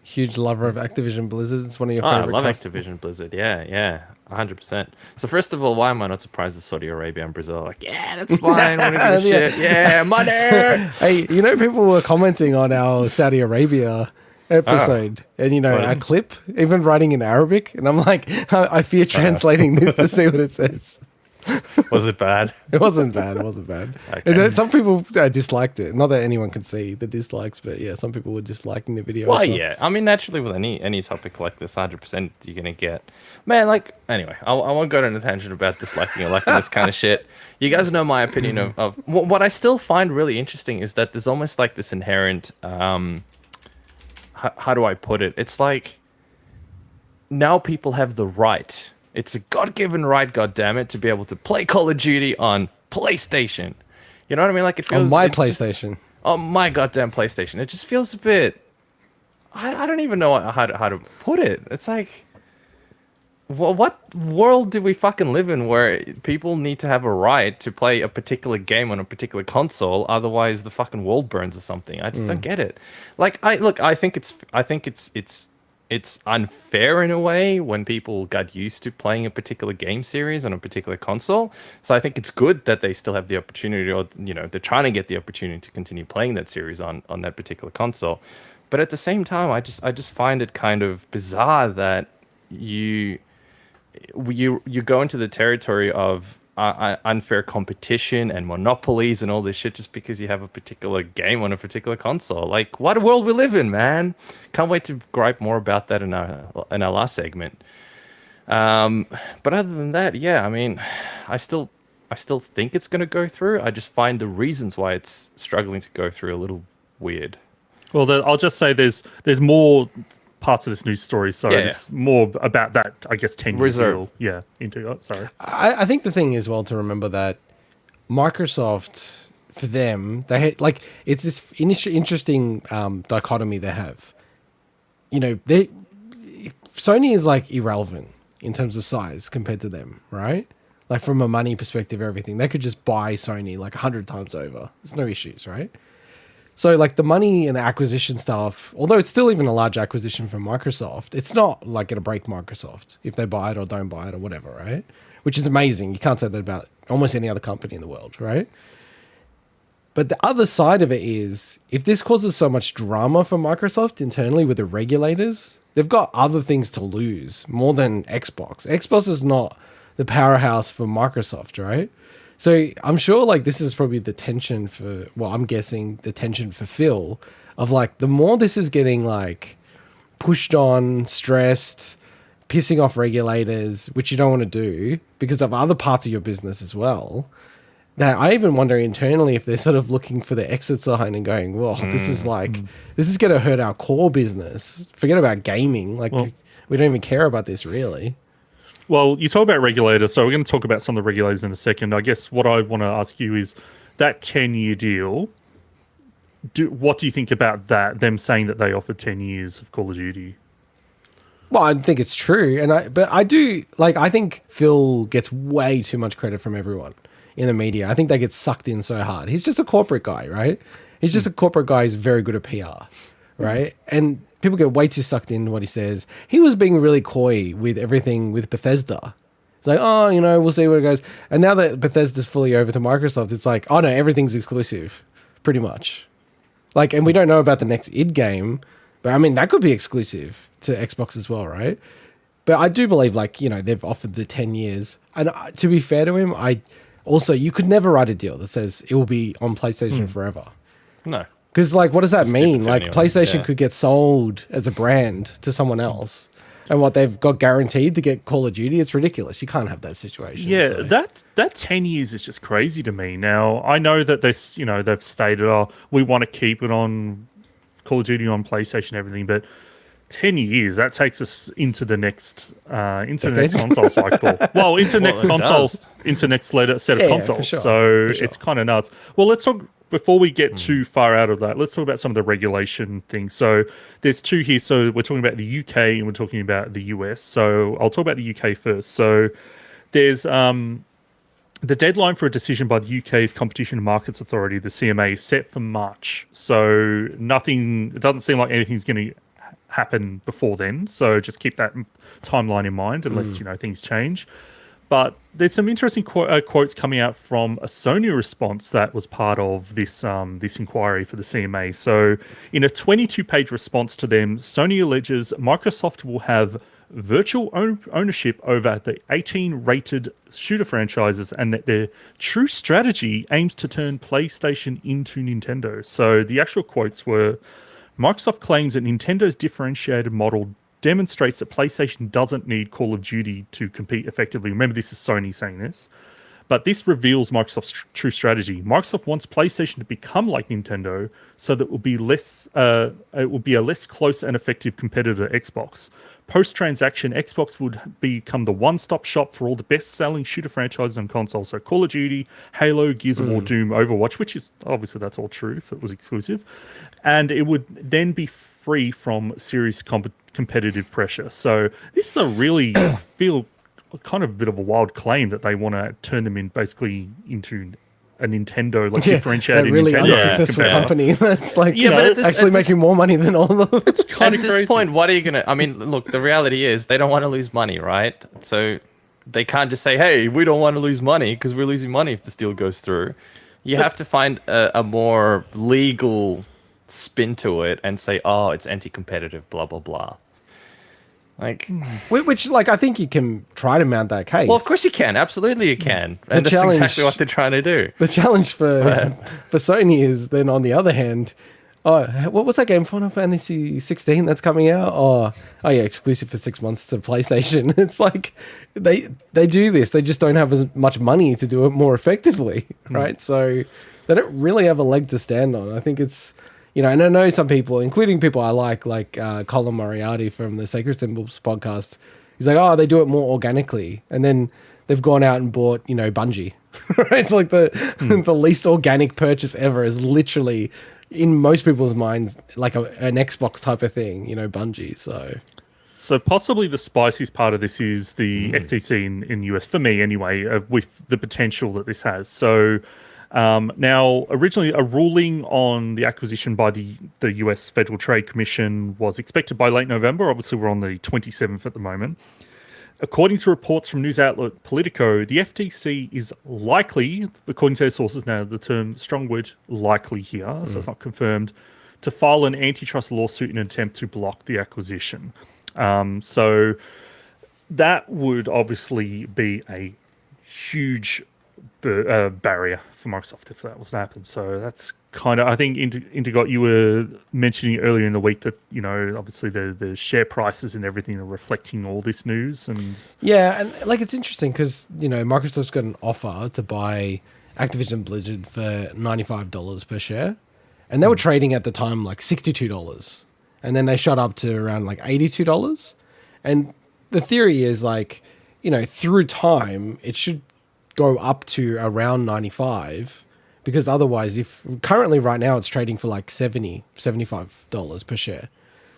huge lover of Activision Blizzard. It's one of your I favorite. love Activision Blizzard. Yeah, 100%. So first of all, why am I not surprised that Saudi Arabia and Brazil are like, yeah, that's fine. What a shit. Yeah, money. Hey, people were commenting on our Saudi Arabia episode, and our clip, even writing in Arabic, and I'm like, I fear translating this to see what it says. Was it bad? It wasn't bad. It wasn't bad. Okay. And then some people disliked it. Not that anyone can see the dislikes, but yeah, some people were disliking the video. Well, as well. yeah. I mean, naturally, with any topic like this, 100% you're gonna get, man. Like, anyway, I won't go on a tangent about disliking or liking this kind of shit. You guys know my opinion of what I still find really interesting is that there's almost like this inherent, how do I put it? It's like now people have the right. It's a God-given right, goddammit, to be able to play Call of Duty on PlayStation. You know what I mean? Like it feels On my it just- PlayStation. on my goddamn PlayStation. It just feels a bit. I don't even know how to put it. It's like, well, what world do we fucking live in where people need to have a right to play a particular game on a particular console, otherwise the fucking world burns or something? I just don't get it. Like, I think it's unfair in a way when people got used to playing a particular game series on a particular console. So I think it's good that they still have the opportunity, or they're trying to get the opportunity to continue playing that series on that particular console. But at the same time, I just find it kind of bizarre that you go into the territory of unfair competition and monopolies and all this shit just because you have a particular game on a particular console. Like, what a world we live in, man. Can't wait to gripe more about that in our last segment. But other than that, yeah, I mean, I still think it's going to go through. I just find the reasons why it's struggling to go through a little weird. Well, I'll just say there's more parts of this news story, so Yeah, it's more about that, I guess, 10-year Reserve. deal. Yeah, into it. Sorry. I think the thing is, well, to remember that Microsoft, for them, they had, like, it's this interesting dichotomy they have. Sony is like irrelevant in terms of size compared to them, right? Like from a money perspective, everything. They could just buy Sony like 100 times over. There's no issues, right? So like the money and the acquisition stuff, although it's still even a large acquisition from Microsoft, it's not like going to break Microsoft if they buy it or don't buy it or whatever, right? Which is amazing. You can't say that about almost any other company in the world, right? But the other side of it is, if this causes so much drama for Microsoft internally with the regulators, they've got other things to lose more than Xbox. Xbox is not the powerhouse for Microsoft, right? So I'm sure like this is probably the tension for, well, I'm guessing the tension for Phil of like, the more this is getting like pushed on, stressed, pissing off regulators, which you don't want to do because of other parts of your business as well. Now, I even wonder internally if they're sort of looking for the exit sign and going, well, this is going to hurt our core business. Forget about gaming. Like, we don't even care about this really. Well, you talk about regulators, so we're going to talk about some of the regulators in a second. I guess what I want to ask you is that 10-year deal, what do you think about that, them saying that they offered 10 years of Call of Duty? Well, I think it's true. But I do, like, I think Phil gets way too much credit from everyone in the media. I think they get sucked in so hard. He's just a corporate guy, right? He's just a corporate guy who's very good at PR, right? And people get way too sucked into what he says. He was being really coy with everything with Bethesda. It's like, oh, we'll see where it goes. And now that Bethesda's fully over to Microsoft, it's like, oh no, everything's exclusive, pretty much. Like, and we don't know about the next id game, but I mean, that could be exclusive to Xbox as well, right? But I do believe, like, they've offered the 10 years. And to be fair to him, you could never write a deal that says it will be on PlayStation forever. No. Because, like, what does that mean? Like, anyway, PlayStation could get sold as a brand to someone else. And what they've got guaranteed to get Call of Duty, it's ridiculous. You can't have that situation. Yeah, so. that 10 years is just crazy to me. Now, I know that this, they've stated, oh, we want to keep it on Call of Duty on PlayStation and everything, but 10 years, that takes us into the next console cycle. Well, into next set of consoles. For sure. So it's kind of nuts. Well, let's talk, before we get too far out of that, let's talk about some of the regulation things. So there's two here. So we're talking about the UK and we're talking about the US. So I'll talk about the UK first. So there's the deadline for a decision by the UK's Competition and Markets Authority, the CMA, is set for March. So it doesn't seem like anything's going to happen before then. So just keep that timeline in mind unless, things change. But there's some interesting quotes coming out from a Sony response that was part of this inquiry for the CMA. So in a 22-page response to them, Sony alleges Microsoft will have virtual ownership over the 18 rated shooter franchises, and that their true strategy aims to turn PlayStation into Nintendo. So the actual quotes were, Microsoft claims that Nintendo's differentiated model demonstrates that PlayStation doesn't need Call of Duty to compete effectively. Remember, this is Sony saying this. But this reveals Microsoft's true strategy. Microsoft wants PlayStation to become like Nintendo, so that it will be a less close and effective competitor to Xbox. Post-transaction, Xbox would become the one-stop shop for all the best-selling shooter franchises on consoles. So Call of Duty, Halo, Gears of War, Doom, Overwatch, which is obviously that's all true if it was exclusive, and it would then be free from serious competitive pressure. So this is a really, I feel, kind of a bit of a wild claim that they want to turn them in basically into a Nintendo, like differentiated really Nintendo unsuccessful company that's like but making more money than all of them. It's kind At of this crazy. point, what are you gonna? I mean, look, the reality is they don't want to lose money, right? So they can't just say, "Hey, we don't want to lose money because we're losing money if this deal goes through." You have to find a more legal spin to it and say, "Oh, it's anti-competitive," blah blah blah. Like, Which, like, I think you can try to mount that case. well, of course you can. Absolutely, you can. And that's challenge- exactly what they're trying to do. The challenge for Sony is then, on the other hand, what was that game, Final Fantasy 16 that's coming out? Oh yeah, exclusive for 6 months to PlayStation. It's like they do this. They just don't have as much money to do it more effectively, right? So they don't really have a leg to stand on. I think it's, and I know some people, including people I like Colin Moriarty from the Sacred Symbols podcast. He's like, oh, they do it more organically, and then they've gone out and bought, Bungie. Right? It's like the least organic purchase ever is literally, in most people's minds, like an Xbox type of thing, Bungie. So possibly the spiciest part of this is the FTC in US, for me anyway, with the potential that this has. So now, originally, a ruling on the acquisition by the US Federal Trade Commission was expected by late November. Obviously, we're on the 27th at the moment. According to reports from news outlet Politico, the FTC is likely, according to their sources now, the term strong word likely here, so it's not confirmed, to file an antitrust lawsuit in an attempt to block the acquisition. So that would obviously be a huge barrier for Microsoft if that was to happen. So that's kind of, I think, Indigot, you were mentioning earlier in the week that, obviously the share prices and everything are reflecting all this news. And yeah, and like it's interesting because, Microsoft's got an offer to buy Activision Blizzard for $95 per share. And they were trading at the time like $62. And then they shot up to around like $82. And the theory is like, through time, it should go up to around 95, because otherwise, if currently right now it's trading for like $75 per share.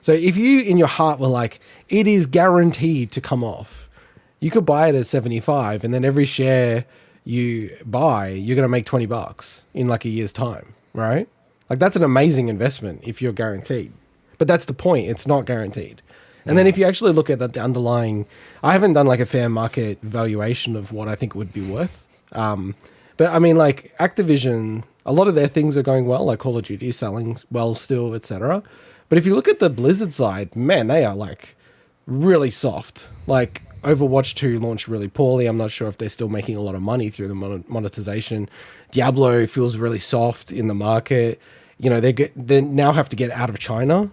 So if you in your heart were like, it is guaranteed to come off, you could buy it at 75, and then every share you buy, you're going to make $20 in like a year's time, right? Like that's an amazing investment if you're guaranteed. But that's the point. It's not guaranteed. And then if you actually look at the underlying, I haven't done like a fair market valuation of what I think it would be worth. But I mean, like Activision, a lot of their things are going well, like Call of Duty is selling well still, etc. But if you look at the Blizzard side, man, they are like really soft. Like Overwatch 2 launched really poorly. I'm not sure if they're still making a lot of money through the monetization. Diablo feels really soft in the market. They now have to get out of China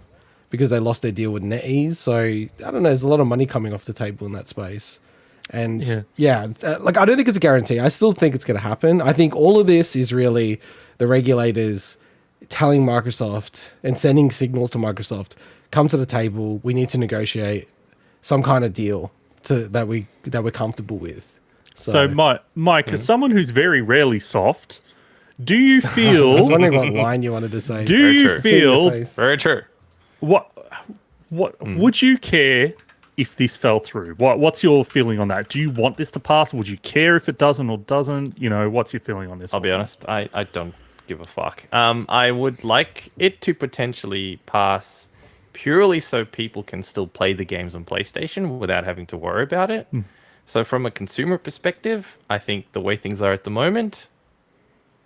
because they lost their deal with NetEase. So, I don't know, there's a lot of money coming off the table in that space. And like, I don't think it's a guarantee. I still think it's going to happen. I think all of this is really the regulators telling Microsoft and sending signals to Microsoft, come to the table, we need to negotiate some kind of deal that we're comfortable with. So Mike, as someone who's very rarely soft, do you feel... I was wondering what line you wanted to say. Do you feel... Very true. What would you care if this fell through? What's your feeling on that? Do you want this to pass? Would you care if it doesn't or doesn't? What's your feeling on this? I'll be honest, I don't give a fuck. I would like it to potentially pass purely so people can still play the games on PlayStation without having to worry about it. So from a consumer perspective, I think the way things are at the moment,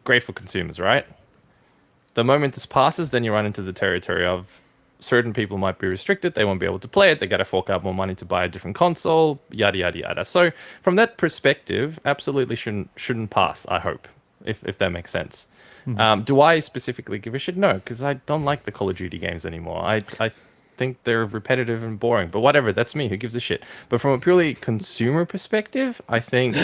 great for consumers, right? The moment this passes, then you run into the territory of certain people might be restricted. They won't be able to play it. They got to fork out more money to buy a different console. Yada yada yada. So from that perspective, absolutely shouldn't pass. I hope, if that makes sense. Do I specifically give a shit? No, because I don't like the Call of Duty games anymore. I think they're repetitive and boring. But whatever, that's me. Who gives a shit? But from a purely consumer perspective, I think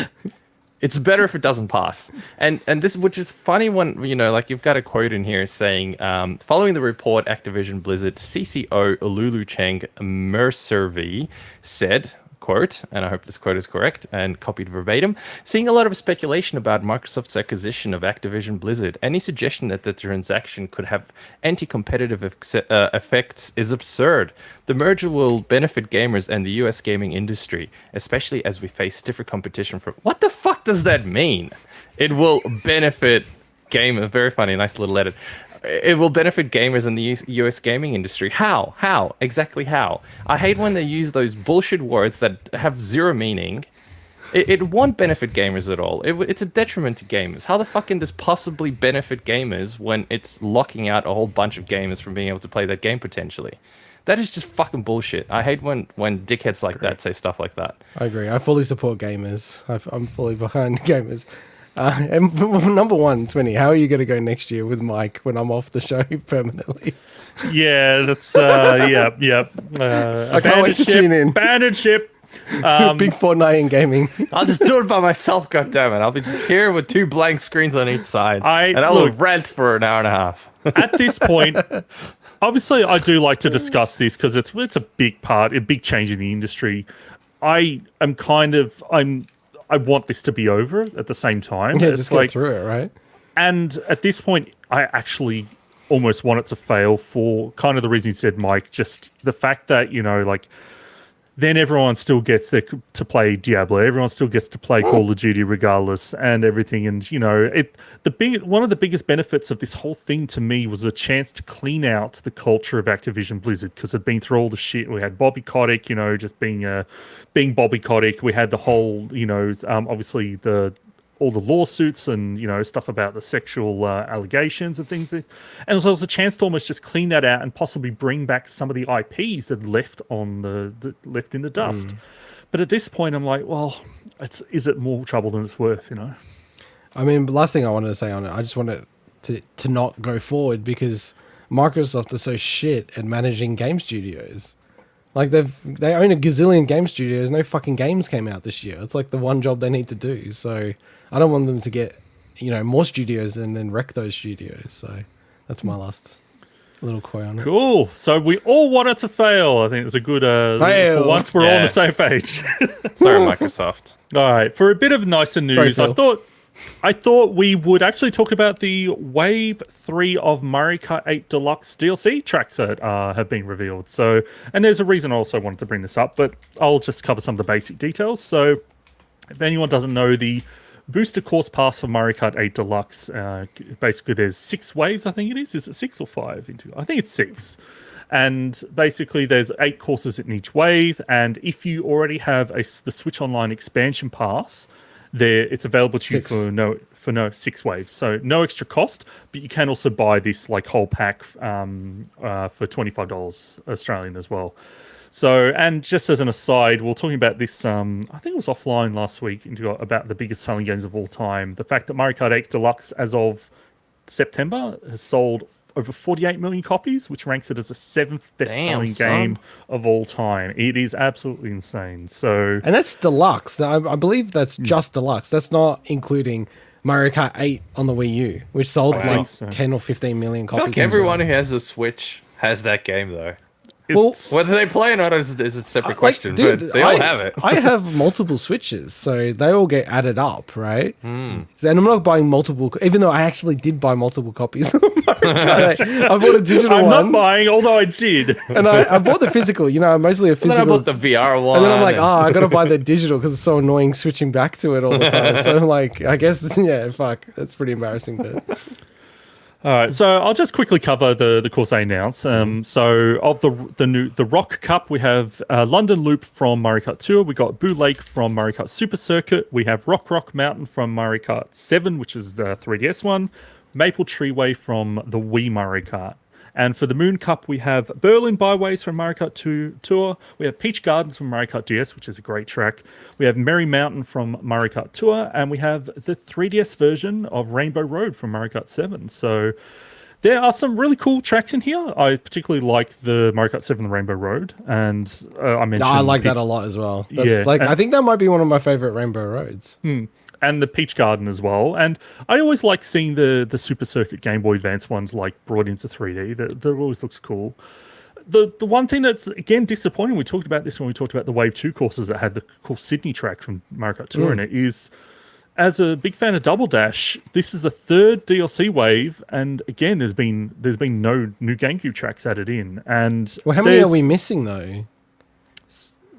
it's better if it doesn't pass. And this, which is funny when, you know, like you've got a quote in here saying, following the report, Activision Blizzard CCO Lulu Cheng Mercervi said, quote, and I hope this quote is correct and copied verbatim, seeing a lot of speculation about Microsoft's acquisition of Activision Blizzard. Any suggestion that the transaction could have anti-competitive effects is absurd. The merger will benefit gamers and the US gaming industry, especially as we face stiffer competition from... What the fuck does that mean? It will benefit gamers. Very funny, nice little edit. It will benefit gamers in the US gaming industry. How? How? Exactly how? I hate when they use those bullshit words that have zero meaning. It won't benefit gamers at all. It's a detriment to gamers. How the fuck can this possibly benefit gamers when it's locking out a whole bunch of gamers from being able to play that game potentially? That is just fucking bullshit. I hate when dickheads like that say stuff like that. I agree. I fully support gamers. I'm fully behind gamers. And number one, Swinny, how are you going to go next year with Mike when I'm off the show permanently? Yeah, that's yeah. I can't wait to tune in. Banded ship. Big Fortnite in gaming. I'll just do it by myself, goddammit. I'll be just here with two blank screens on each side. And I'll rant for an hour and a half. At this point, obviously I do like to discuss this because it's a big part, a big change in the industry. I want this to be over at the same time. Yeah, just get through it, right? And at this point, I actually almost want it to fail for kind of the reason you said, Mike, just the fact that, you know, like, then everyone still gets to play Diablo. Everyone still gets to play Call of Duty regardless and everything. And, you know, one of the biggest benefits of this whole thing to me was a chance to clean out the culture of Activision Blizzard because it'd been through all the shit. We had Bobby Kotick, you know, just being Bobby Kotick. We had the whole, you know, obviously all the lawsuits and, you know, stuff about the sexual allegations and things. And so it was a chance to almost just clean that out and possibly bring back some of the IPs that left left in the dust. But at this point, I'm like, well, is it more trouble than it's worth, you know? I mean, the last thing I wanted to say on it, I just wanted to not go forward because Microsoft is so shit at managing game studios. Like they own a gazillion game studios. No fucking games came out this year. It's like the one job they need to do. So I don't want them to get, you know, more studios and then wreck those studios. So that's my last little quote on it. Cool. So we all want it to fail. I think it's a good. Fail. For once, we're all on the same page. Sorry, Microsoft. All right. For a bit of nicer news, Sorry, I thought we would actually talk about the Wave 3 of Mario Kart 8 Deluxe DLC tracks that have been revealed. So, and there's a reason I also wanted to bring this up, but I'll just cover some of the basic details. So, if anyone doesn't know, the booster course pass for Mario Kart 8 Deluxe, basically there's 6 waves, I think it is. Is it 6 or 5? I think it's 6. And basically there's 8 courses in each wave. And if you already have the Switch Online expansion pass, it's available to you for no 6 waves, so no extra cost. But you can also buy this like whole pack for $25 Australian as well. So, and just as an aside, we're talking about this. I think it was offline last week about the biggest selling games of all time. The fact that Mario Kart 8 Deluxe, as of September, has sold over 48 million copies, which ranks it as the 7th best-selling game of all time. It is absolutely insane. So, and that's deluxe. I believe that's just deluxe. That's not including Mario Kart 8 on the Wii U, which sold 10 or 15 million copies. I feel like everyone who has a Switch has that game, though. Well, whether they play or not is a separate question, dude, but they all have it. I have multiple Switches, so they all get added up, right? And I'm not buying multiple, even though I actually did buy multiple copies. I bought a digital one. I'm not buying, although I did. And I bought the physical, you know, mostly a physical. And then I bought the VR one. And then I'm like, I got to buy the digital because it's so annoying switching back to it all the time. So like, I guess, yeah, fuck, that's pretty embarrassing, but... All right, so I'll just quickly cover the course they announced. So of the Rock Cup, we have London Loop from Mario Kart Tour. We got Boo Lake from Mario Kart Super Circuit. We have Rock Mountain from Mario Kart 7, which is the 3DS one. Maple Treeway from the Wii Mario Kart. And for the Moon Cup, we have Berlin Byways from Mario Kart 2 Tour. We have Peach Gardens from Mario Kart DS, which is a great track. We have Merry Mountain from Mario Kart Tour. And we have the 3DS version of Rainbow Road from Mario Kart 7. So there are some really cool tracks in here. I particularly like the Mario Kart 7 Rainbow Road. And I mentioned... I like that a lot as well. That's Yeah, like and- I think that might be one of my favorite Rainbow Roads. and the Peach Garden as well. And I always like seeing the Super Circuit Game Boy Advance ones like brought into 3D. That always looks cool. The one thing that's, again, disappointing, we talked about this when we talked about the Wave 2 courses that had the cool Sydney track from Mario Kart Tour in it, is, as a big fan of Double Dash, this is the third DLC wave, and again, there's been no new GameCube tracks added in. And Well, how many are there's- we missing though?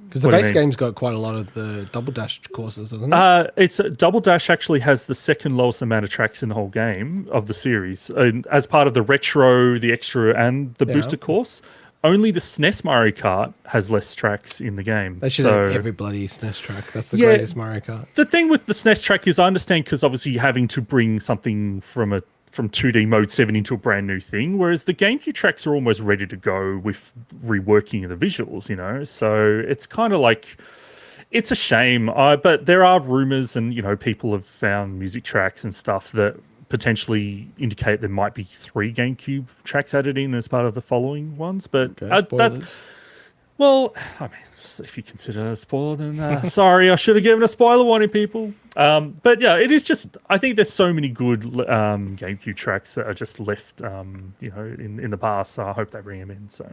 Because the What do you base mean? game's got quite a lot of the Double Dash courses, doesn't it? It's Double Dash actually has the second lowest amount of tracks in the whole game of the series. As part of the retro, the extra, and the booster course, only the SNES Mario Kart has less tracks in the game. They should have every bloody SNES track. That's the Yeah. greatest Mario Kart. The thing with the SNES track is I understand because obviously you're having to bring something from 2D mode 7 into a brand new thing, whereas the GameCube tracks are almost ready to go with reworking of the visuals, you know? So it's kind of like, it's a shame. But there are rumors and, you know, people have found music tracks and stuff that potentially indicate there might be 3 GameCube tracks added in as part of the following ones. But Okay, spoilers. well, I mean, if you consider a spoiler, then sorry, I should have given a spoiler warning, people. But yeah, it is just, I think there's so many good GameCube tracks that are just left, you know, in the past. So I hope they bring them in. So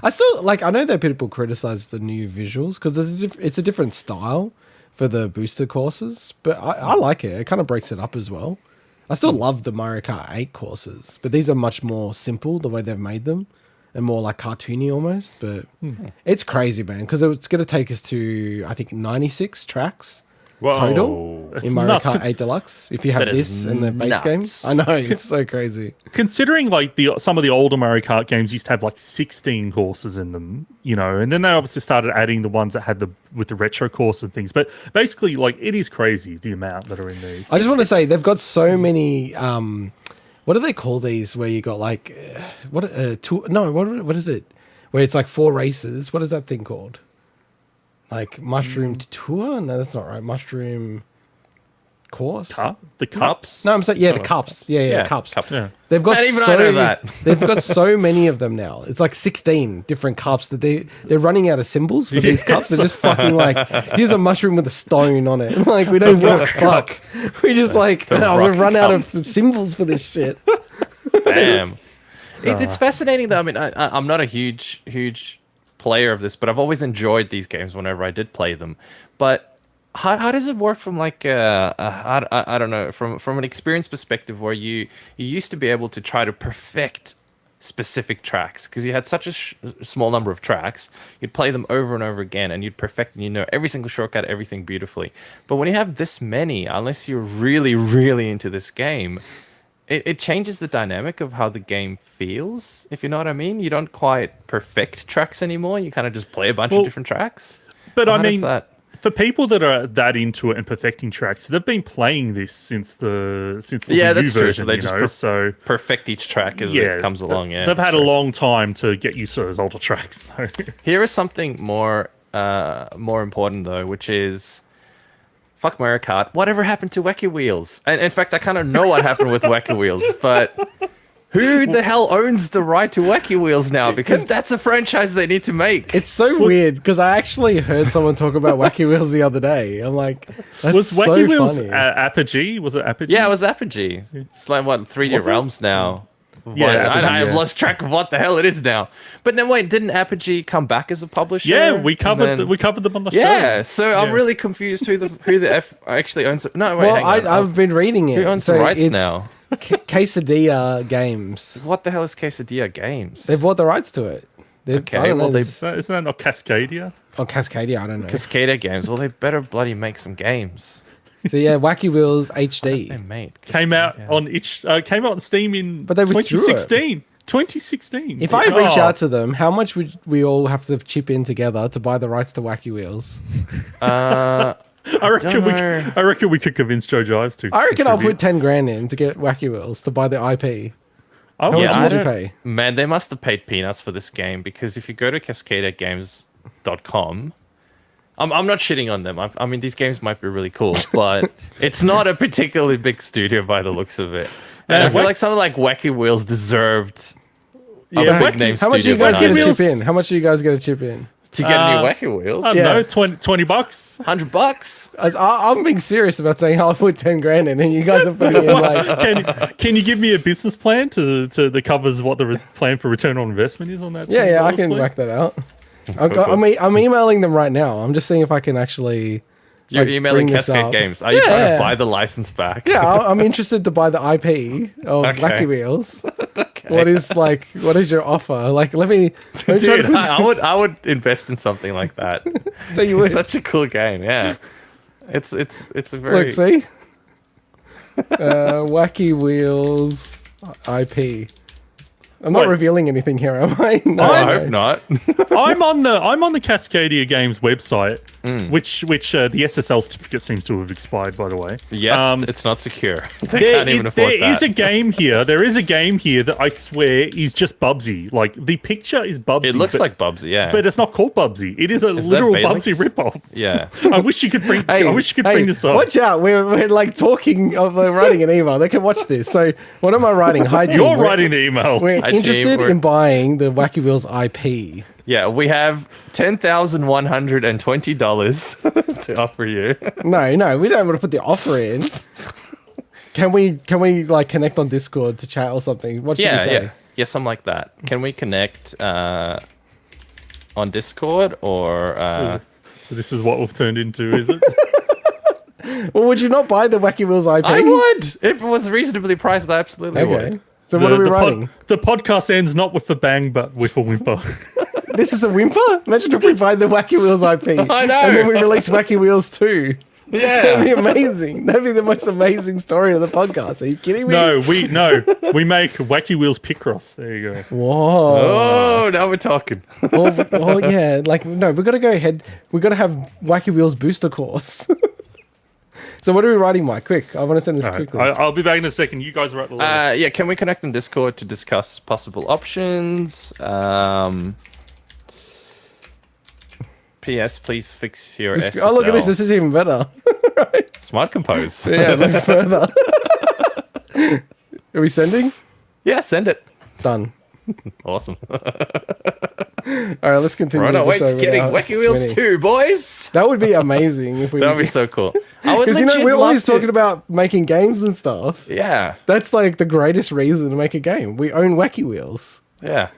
I still like. I know that people criticize the new visuals because it's a different style for the booster courses, but I like it. It kind of breaks it up as well. I still love the Mario Kart 8 courses, but these are much more simple the way they've made them, and more like cartoony almost. But it's crazy, man, because it's going to take us to I think 96 tracks total That's in Mario nuts. Kart 8 Deluxe. If you have That is this and the base game, nuts. I know it's so crazy. Considering like some of the older Mario Kart games used to have like 16 courses in them, you know, and then they obviously started adding the ones that had with the retro course and things. But basically, like, it is crazy the amount that are in these. I just want to say they've got so many. What do they call these? Where you got like what is it? Where it's like 4 races. What is that thing called? Like mushroom tour? No, that's not right. Mushroom course. The cups. No, I'm saying the cups. Yeah, cups. Yeah. They've got And even I know that. They've got so many of them now. It's like 16 different cups that they're running out of symbols for these cups. They're just fucking like, here's a mushroom with a stone on it. Like, we don't give a fuck. We just like, we've run out of symbols for this shit. Damn. It's fascinating though. I mean, I'm not a huge player of this, but I've always enjoyed these games whenever I did play them. But how does it work from like I don't know, from an experience perspective, where you used to be able to try to perfect specific tracks because you had such a small number of tracks, you'd play them over and over again and you'd perfect, and you know every single shortcut, everything beautifully. But when you have this many, unless you're really into this game, it changes the dynamic of how the game feels, if you know what I mean. You don't quite perfect tracks anymore. You kind of just play a bunch of different tracks. But How I does mean, that... for people that are that into it and perfecting tracks, they've been playing this since the Yeah, Wii U that's true. version, So they you just know, so perfect each track as it comes along. Yeah, they've that's had true. a long time to get used to those older tracks. So. Here is something more important though, which is fuck Mario Kart. Whatever happened to Wacky Wheels? And in fact, I kind of know what happened with Wacky Wheels, but who the hell owns the right to Wacky Wheels now? Because that's a franchise they need to make. It's so weird because I actually heard someone talk about Wacky Wheels the other day. I'm like, that's Was so Wacky Wheels funny. Apogee? Was it Apogee? Yeah, it was Apogee. It's like what, 3D Was it? Realms now. Yeah, What- Apogee, I have yeah. lost track of what the hell it is now. But no, wait, didn't Apogee come back as a publisher? Yeah, we And covered then- we covered them on the show. Yeah, so I'm Yeah. really confused who the F actually owns it. No, wait, Well, hang on. I've been reading it. Who owns So the rights it's now? Quesadilla Games. What the hell is Quesadilla Games? They've bought the rights to it. Okay, I don't know, well, they- there's- Isn't that not Cascadia? Oh, Cascadia, I don't know. Cascada Games. Well, they better bloody make some games. So yeah, Wacky Wheels They HD. made Came out Cascadia. came out on Steam in But they withdrew it. 2016. 2016. If I reach Oh. out to them, how much would we all have to chip in together to buy the rights to Wacky Wheels? I reckon know. I reckon we could convince Joe Jives to. I reckon I'll contribute. put 10 grand in to get Wacky Wheels to buy the IP. Oh, How much I did you don't- pay? Man, they must have paid peanuts for this game because if you go to cascadegames.com, I'm not shitting on them. I mean, these games might be really cool, but it's not a particularly big studio by the looks of it. And I feel like something like Wacky Wheels deserved a Yeah, big name How much do studio you guys get behind to it. Wheels- chip in? How much do you guys get to chip in? To get new Wacky Wheels? I don't Yeah. know, 20 bucks. $100? I'm being serious about saying I'll put 10 grand in, and you guys are putting in like, Can you give me a business plan that covers what the plan for return on investment is on that? yeah, I $20, can please? whack that out. Cool. I'm emailing them right now. I'm just seeing if I can actually. You're like, emailing bring this Cascade up. Games. Are you trying Yeah. to buy the license back? Yeah, I'm interested to buy the IP of Okay. Wacky Wheels. What is your offer? Like, let me try to Dude, put- I would invest in something like that. so you would It's such a cool game, yeah. It's a very look, see, Wacky Wheels IP. I'm not Wait. revealing anything here, am I? No, I no. hope not. I'm on the Cascadia Games website, which the SSL certificate seems to have expired, by the way. Yes, it's not secure. They There can't even afford there that. is a game here. There is a game here that I swear is just Bubsy. Like the picture is Bubsy. It looks but, like Bubsy, yeah. but it's not called Bubsy. It is a that literal Balix? Bubsy ripoff. yeah. I wish you could bring. I wish you could bring this up. Watch out, we're like talking of writing an email. They can watch this. So what am I writing? Hi team. You're We're- writing the email. We're Hi, team, interested we're- in buying the Wacky Wheels IP. Yeah, we have $10,120 to offer you. No, we don't want to put the offer in. Can we like connect on Discord to chat or something? What should we Yeah, say? yeah. Yeah, something like that. Can we connect on Discord or So this is what we've turned into, is it? Well, would you not buy the Wacky Wheels IP? I would! If it was reasonably priced, I absolutely Okay. would. So what are we writing? The podcast ends not with a bang, but with a whimper. This is a whimper? Imagine if we buy the Wacky Wheels IP. I know. And then we release Wacky Wheels 2. That'd be Yeah. amazing. That'd be the most amazing story of the podcast. Are you kidding me? No, we make Wacky Wheels Picross. There you go. Whoa. Oh, now we're talking. Oh, yeah. Like, no, we've got to go ahead. We've got to have Wacky Wheels booster course. So what are we writing, Mike? Quick. I want to send this All right, quickly. I'll be back in a second. You guys are at the level. Yeah, can we connect on Discord to discuss possible options? P.S. Please fix your SSL. Oh, look at this. This is even better. Smart Compose. Yeah, look further. Are we sending? Yeah, send it. Done. Awesome. All right, let's continue. Right, wait, this over getting now. Wacky Wheels Sweeney. 2, boys. That would be amazing if we. That would be so cool. I would Because legit we're love always to- talking about making games and stuff. Yeah, That's like the greatest reason to make a game. We own Wacky Wheels. yeah.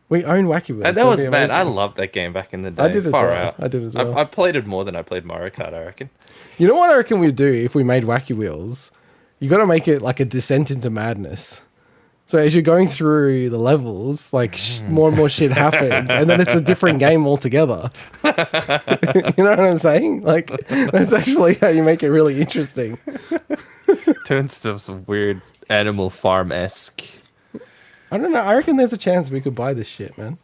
We own Wacky Wheels. And that That'd was be man. I amazing. loved that game back in the day. I did as Far well. out. I did as well. I played it more than I played Mario Kart, I reckon. You know what I reckon we'd do if we made Wacky Wheels? You got to make it like a descent into madness. So as you're going through the levels, like more and more shit happens, and then it's a different game altogether. You know what I'm saying? Like that's actually how you make it really interesting. Turns to some weird Animal Farm-esque. I don't know. I reckon there's a chance we could buy this shit, man.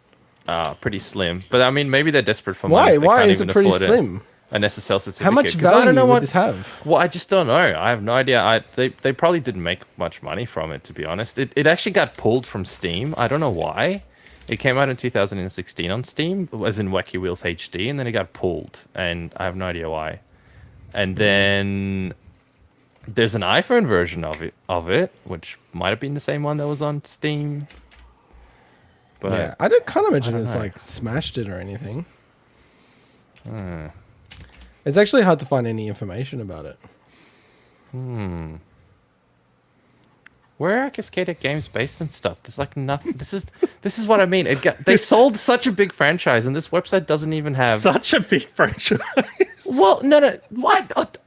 Pretty slim. But I mean, maybe they're desperate for money. Why? if they Why can't is even it pretty afford slim? An SSL certificate. How much 'Cause value I don't know would what this have? Well, I just don't know. I have no idea. They probably didn't make much money from it, to be honest. It actually got pulled from Steam. I don't know why. It came out in 2016 on Steam, as in Wacky Wheels HD, and then it got pulled, and I have no idea why. And then there's an iPhone version of it, which might have been the same one that was on Steam. But Yeah, I can't imagine it's know. like smashed it or anything. It's actually hard to find any information about it. where are Cascada Games based and stuff? There's like nothing. This is what I mean. They sold such a big franchise, and this website doesn't even have. Such a big franchise. Well, no. What?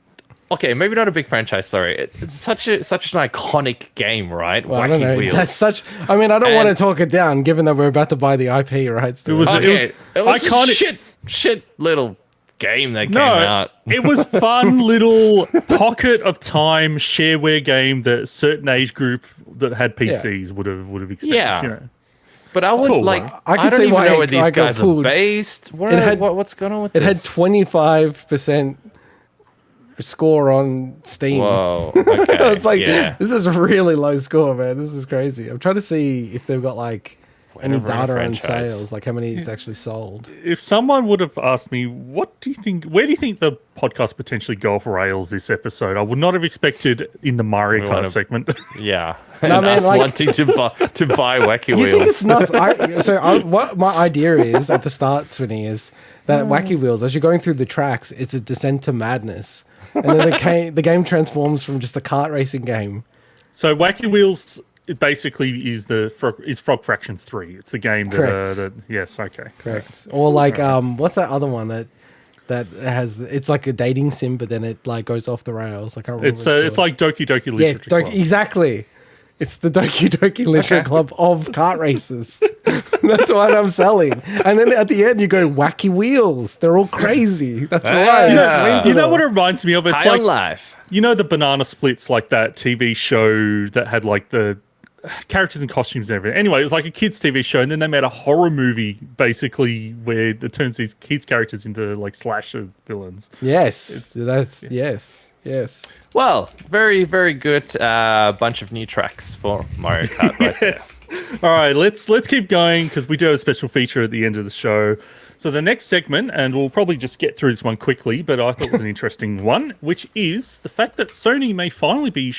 Okay, maybe not a big franchise. Sorry, it's such an iconic game, right? Well, I don't know. Wheels. That's such. I mean, I don't want to And- talk it down, given that we're about to buy the IP rights. To It was- Okay, it was a iconic- shit little game that came No, out. it was fun little pocket of time shareware game that a certain age group that had PCs would have experienced. Yeah. You know. But I would Cool. like. I I, can don't see even why know it- where these I got guys are pulled. based. It had- What's going on with It had this? 25% score on Steam. Whoa. Okay. It's like, yeah. this is a really low score, man. This is crazy. I'm trying to see if they've got like any Whatever data on franchise. sales, like how many it's actually sold. If someone would have asked me, what do you think, where do you think the podcast potentially go off rails this episode? I would not have expected in the Mario We Kart wanna- segment. Yeah. No, and man, us like- wanting to buy Wacky You think Wheels. it's nuts? What my idea is at the start, Swinny, is that Wacky Wheels, as you're going through the tracks, it's a descent to madness. And then the game transforms from just a kart racing game. So Wacky Wheels, it basically is Frog Fractions 3. It's the game Correct. that yes, okay. Correct. Or like, what's that other one that has, it's like a dating sim, but then it like goes off the rails. I can't remember. It's like Doki Doki yeah, Literature Club. exactly. It's the Doki Doki Literature Club of kart races. That's what I'm selling. And then at the end, you go Wacky Wheels. They're all crazy. That's why. Yeah. You know what it reminds me of? It's High like on life. you know the Banana Splits, like that TV show that had like the characters and costumes and everything. Anyway, it was like a kids' TV show, and then they made a horror movie basically where it turns these kids' characters into like slasher villains. Yes. Yes. Well, very, very good bunch of new tracks for Mario Kart right there. Yes. All right, let's keep going because we do have a special feature at the end of the show. So the next segment, and we'll probably just get through this one quickly, but I thought it was an interesting one, which is the fact that Sony may finally be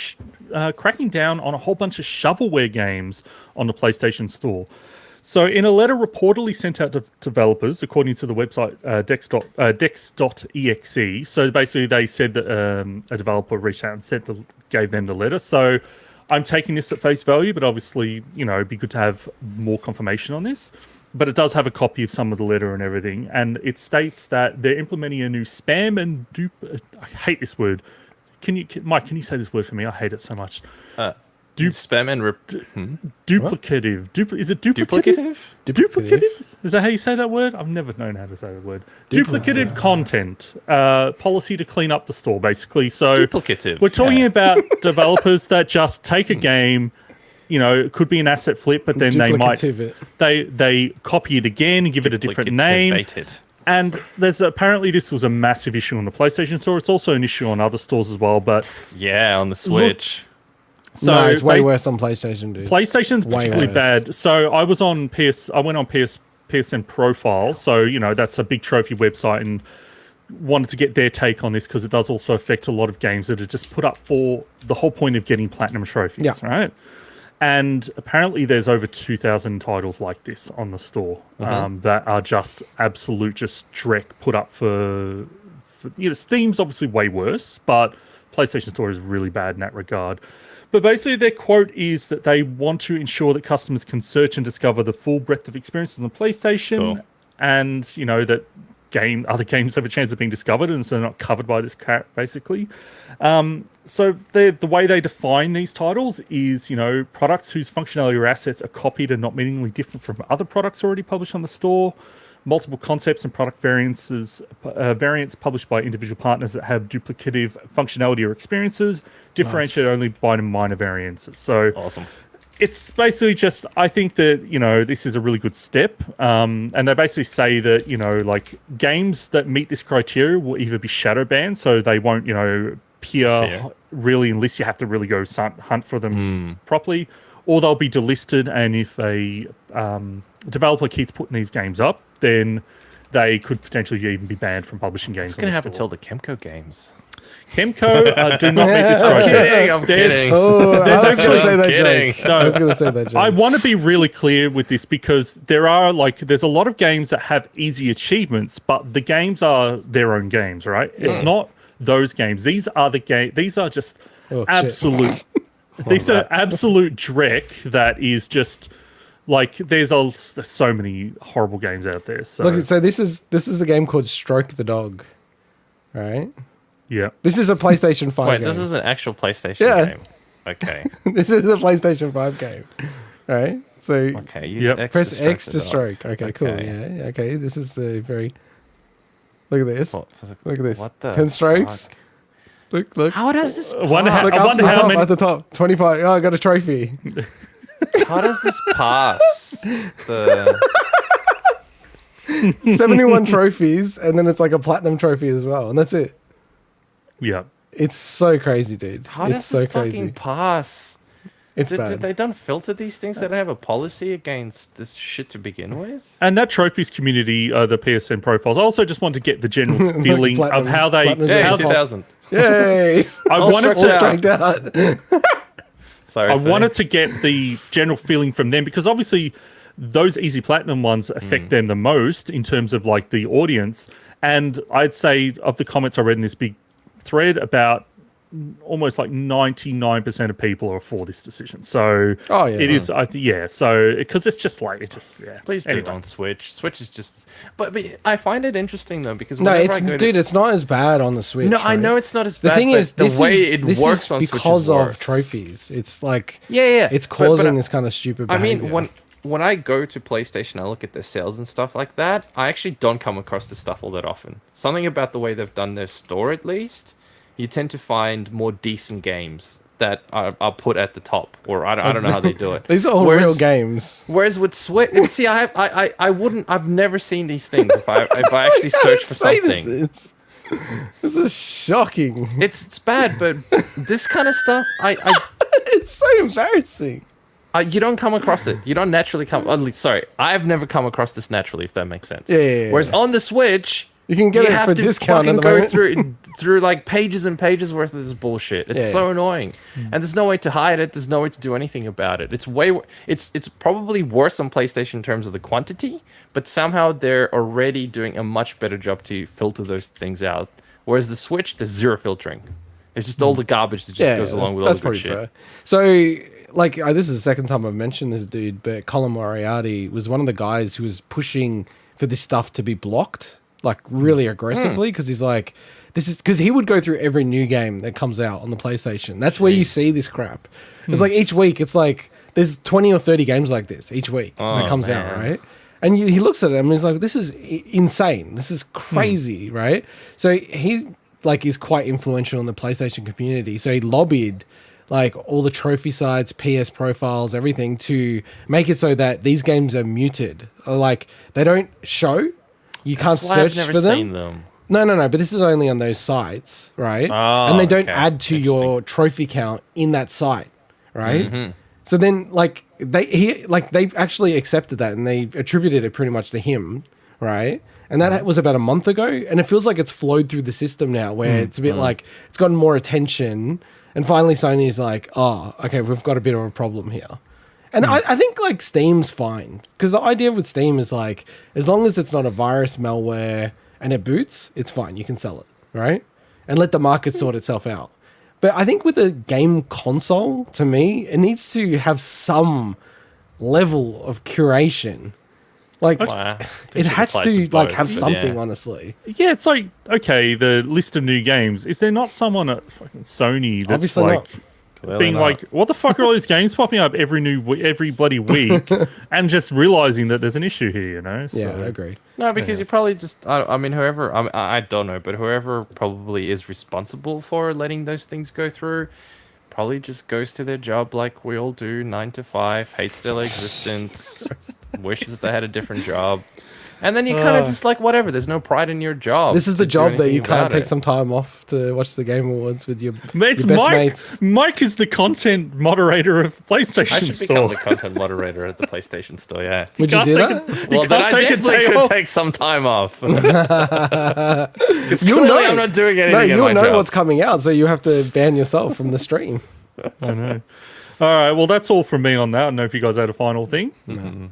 cracking down on a whole bunch of shovelware games on the PlayStation Store. So in a letter reportedly sent out to developers, according to the website dex.exe, so basically they said that a developer reached out and gave them the letter. So I'm taking this at face value, but obviously, it'd be good to have more confirmation on this. But it does have a copy of some of the letter and everything, and it states that they're implementing a new spam and I hate this word. Mike, can you say this word for me? I hate it so much. Spam and Duplicative. Is it duplicative? Duplicative? Is that how you say that word? I've never known how to say the word. Duplicative content. Policy to clean up the store, basically. So Duplicative. we're talking about developers that just take a game. It could be an asset flip, but then they might Duplicative they copy it again and give it a different name. Duplicative. And there's apparently this was a massive issue on the PlayStation Store. It's also an issue on other stores as well. But Yeah, on the Switch. so No, it's way worse on PlayStation, dude. PlayStation's Way particularly worse. bad. So I went on PSN Profile. So that's a big trophy website, and wanted to get their take on this because it does also affect a lot of games that are just put up for the whole point of getting platinum trophies. Yeah. Right. And apparently there's over 2,000 titles like this on the store that are just absolute dreck put up for Steam's obviously way worse, but PlayStation Store is really bad in that regard. But basically their quote is that they want to ensure that customers can search and discover the full breadth of experiences on the PlayStation, Cool. and that other games have a chance of being discovered, and so they're not covered by this crap, basically. So the way they define these titles is, products whose functionality or assets are copied and not meaningfully different from other products already published on the store, multiple concepts and product variants published by individual partners that have duplicative functionality or experiences, differentiated only by minor variances. So Awesome. it's basically just, I think that, this is a really good step. And they basically say that, games that meet this criteria will either be shadow banned, so they won't, appear really unless you have to really go hunt for them properly, or they'll be delisted. And if a developer keeps putting these games up, then they could potentially even be banned from publishing games. It's going to happen till the Chemco games. Chemco do not meet this criteria. I'm kidding. Oh, There's I was going to say that kidding. joke. I was going to say that joke. I want to be really clear with this because there's a lot of games that have easy achievements, but the games are their own games, right? It's not those games. These are just Oh, shit. absolute. These are absolute dreck. That is just like there's so many horrible games out there. So Look, so this is the game called Stroke the Dog, right? yeah. This is a PlayStation 5 Wait, game. this is an actual PlayStation Yeah. game. Okay. This is a PlayStation 5 game, right? So Okay. Use Yep. X press to stroke X the to dog. stroke. Okay, cool. Okay. Yeah, okay. This is a very... Look at this. What- Look at this. What the 10 strokes. fuck? Look. How does this I wonder pass? how- Look I up wonder the how top, many- at the top. 25. Oh, I got a trophy. How does this pass? The 71 trophies, and then it's like a platinum trophy as well, and that's it. Yeah. It's so crazy, dude. How It's does so this crazy. fucking pass? It's Did bad. they don't filter these things? They don't have a policy against this shit to begin with? And that trophies community, the PSN profiles. I also just want to get the general feeling Platinum- of how they. Platinum's Yeah, How, 2000. Yay! I All wanted struck to. out. Striked out. Sorry, I wanted to get the general feeling from them because obviously those easy platinum ones affect them the most in terms of like the audience. And I'd say of the comments I read in this big thread, about almost like 99% of people are for this decision. So Oh, yeah. it is, yeah. So because it's just like, yeah. Please do it Anyway. on Switch. Switch is just, but I find it interesting though because No, whenever it's I go dude. It's not as bad on the Switch. no, I right? know it's not as The bad. thing but is, the this way is, it this works is on Switch because is of worse. trophies. It's like Yeah. it's But causing this kind of stupid I behavior. mean, when I go to PlayStation, I look at their sales and stuff like that. I actually don't come across this stuff all that often. Something about the way they've done their store, at least, you tend to find more decent games that are put at the top, or I don't know how they do it. These are all real games. Whereas with Switch, see, I've never seen these things if I actually search for Say something. This is shocking. It's bad, but this kind of stuff, It's so embarrassing. you don't come across it. You don't naturally come. Sorry, I've never come across this naturally, if that makes sense. Yeah. Whereas on the Switch, You can get you it have for to discount at fucking the go moment. through like pages and pages worth of this bullshit. It's Yeah. so annoying, and there's no way to hide it. There's no way to do anything about it. It's probably worse on PlayStation in terms of the quantity, but somehow they're already doing a much better job to filter those things out. Whereas the Switch, there's zero filtering. It's just all the garbage that just goes along with all the good shit. So, like, this is the second time I've mentioned this dude, but Colin Moriarty was one of the guys who was pushing for this stuff to be blocked, like, really aggressively, because he's like, this is because he would go through every new game that comes out on the PlayStation. That's where you see this crap. It's like each week, it's like there's 20 or 30 games like this each week that comes out, right? And he looks at it and he's like, this is insane. This is crazy, right? So he like is quite influential in the PlayStation community. So he lobbied like all the trophy sites, PS profiles, everything to make it so that these games are muted. Or, like they don't show. You can't That's why search I've never for them. seen them. No, but this is only on those sites, right? Oh, and they don't okay. add to your trophy count in that site, right? Mm-hmm. So then, like they actually accepted that and they attributed it pretty much to him, right? And that was about a month ago, and it feels like it's flowed through the system now, where it's a bit like it's gotten more attention, and finally Sony's like, oh, okay, we've got a bit of a problem here. And I think like Steam's fine, because the idea with Steam is like, as long as it's not a virus, malware, and it boots, it's fine. You can sell it, right? And let the market sort itself out. But I think with a game console, to me, it needs to have some level of curation. Like, Wow. it has applied to to like both, have but something, yeah. honestly. Yeah, it's like, okay, the list of new games. Is there not someone at fucking Sony that's Obviously like not. Clearly being not. like, what the fuck are all these games popping up every bloody week, and just realizing that there's an issue here, you know? So, Yeah, I agree. No, because you probably just, I mean, whoever, I don't know, but whoever probably is responsible for letting those things go through probably just goes to their job like we all do, 9 to 5, hates their existence, wishes they had a different job. And then you kind of just like, whatever, there's no pride in your job. This is the to do job that you anything can't about take it. some time off to watch the Game Awards with your, It's your best Mike. mates. Mike is the content moderator of PlayStation I should Store. become the content moderator at the PlayStation Store, yeah. Would you Can't do take that? Well, then I can't take a definitely day could off. take some time off. Because You'll clearly know. I'm not doing anything No, in you'll my know job. what's coming out, so you have to ban yourself from the stream. I know. All right, well, that's all from me on that. I don't know if you guys had a final thing.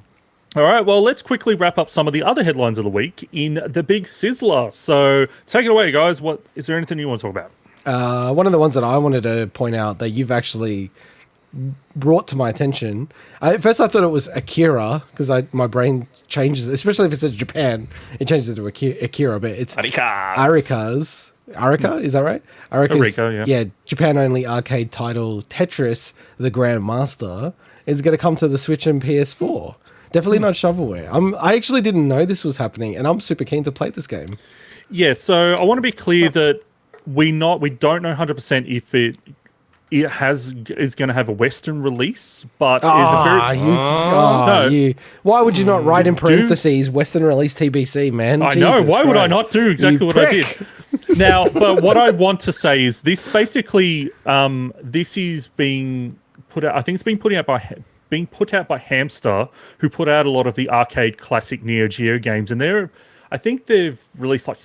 All right, well, let's quickly wrap up some of the other headlines of the week in the Big Sizzler. So take it away, guys. What is there anything you want to talk about? One of the ones that I wanted to point out that you've actually brought to my attention. At first, I thought it was Akira because my brain changes, especially if it says Japan, it changes it to Akira. But it's Arika's. Arika, is that right? Arika, yeah. Japan-only arcade title Tetris: The Grand Master is going to come to the Switch and PS4. Definitely not shovelware. I actually didn't know this was happening, and I'm super keen to play this game. Yeah, so I want to be clear that we don't know 100% if it is going to have a Western release, but why would you not write in Dude. parentheses Western release TBC, man? I know. Jesus Why would I Christ. not do exactly You what I prick. did? Now, but what I want to say is this basically, this is being put out. I think it's being put out by Hamster, who put out a lot of the arcade classic Neo Geo games, and I think they've released like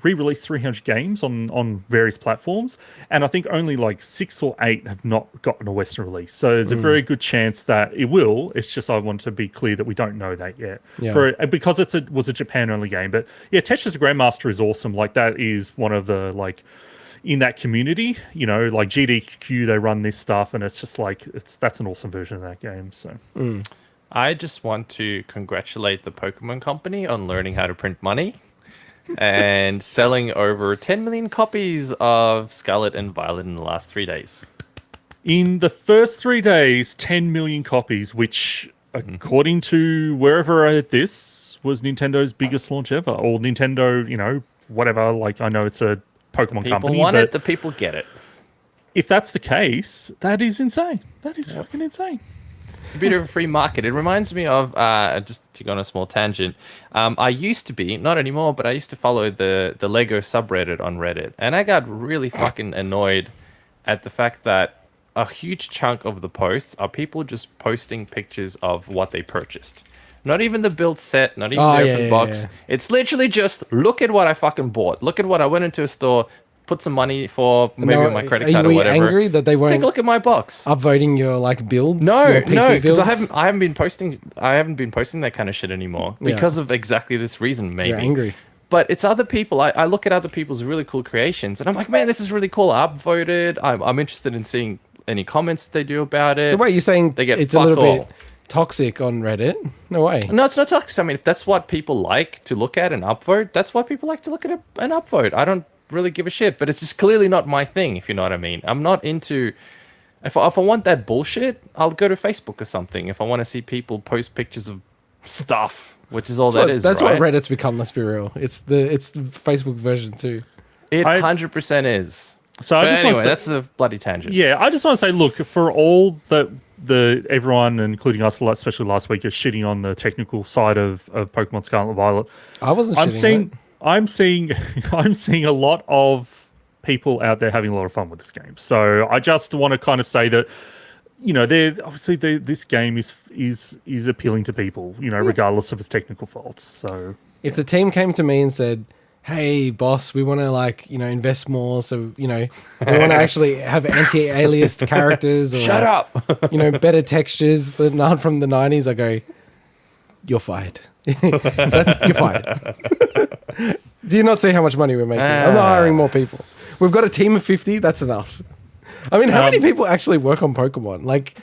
re-released 300 games on various platforms, and I think only like 6 or 8 have not gotten a Western release. So there's a very good chance that it will. It's just I want to be clear that we don't know that yet, because it was a Japan only game. But yeah, Tetris the Grandmaster is awesome. Like that is one of the like in that community, like GDQ, they run this stuff, and it's just like that's an awesome version of that game. So. I just want to congratulate the Pokemon Company on learning how to print money and selling over 10 million copies of Scarlet and Violet in the last 3 days. In the first 3 days, 10 million copies, which, according to wherever I heard this, was Nintendo's biggest launch ever. Or Nintendo, whatever. Like, I know it's a Pokemon company. People want it, the people get it. If that's the case, that is insane. That is fucking insane. It's a bit of a free market. It reminds me of, just to go on a small tangent, I used to be, not anymore, but I used to follow the Lego subreddit on Reddit. And I got really fucking annoyed at the fact that a huge chunk of the posts are people just posting pictures of what they purchased. Not even the build set, not even the open box. Yeah. It's literally just, look at what I fucking bought. Look at what I went into a store, put some money for, maybe on my credit card or whatever. Are you angry that they won't take a look at my box? Upvoting your like builds? No, because I haven't been posting that kind of shit anymore because of exactly this reason. Maybe you're angry, but it's other people. I look at other people's really cool creations, and I'm like, man, this is really cool. I upvoted. I'm interested in seeing any comments they do about it. So wait, you're saying they get it's a little bit toxic on Reddit? No way. No, it's not toxic. I mean, if that's what people like to look at and upvote, that's what people like to look at and upvote. I don't really give a shit, but it's just clearly not my thing, if you know what I mean. I'm not into... If I want that bullshit, I'll go to Facebook or something. If I want to see people post pictures of stuff, which is all that's what right? Reddit's become, let's be real. It's the Facebook version too. It 100% is. So but anyway, that's a bloody tangent. Yeah, I just want to say, look, for all that everyone, including us, especially last week, is shitting on the technical side of Pokemon Scarlet and Violet. I wasn't shitting. I'm seeing a lot of people out there having a lot of fun with this game. So I just want to kind of say that, this game is appealing to people, regardless of its technical faults. So if the team came to me and said, "Hey, boss, we want to invest more, so we want to actually have anti-aliased characters, or shut up, better textures than aren't from the '90s," I go, "You're fired." You're fired. Do you not see how much money we're making? I'm not hiring more people. We've got a team of 50. That's enough. I mean, how many people actually work on Pokemon? Like,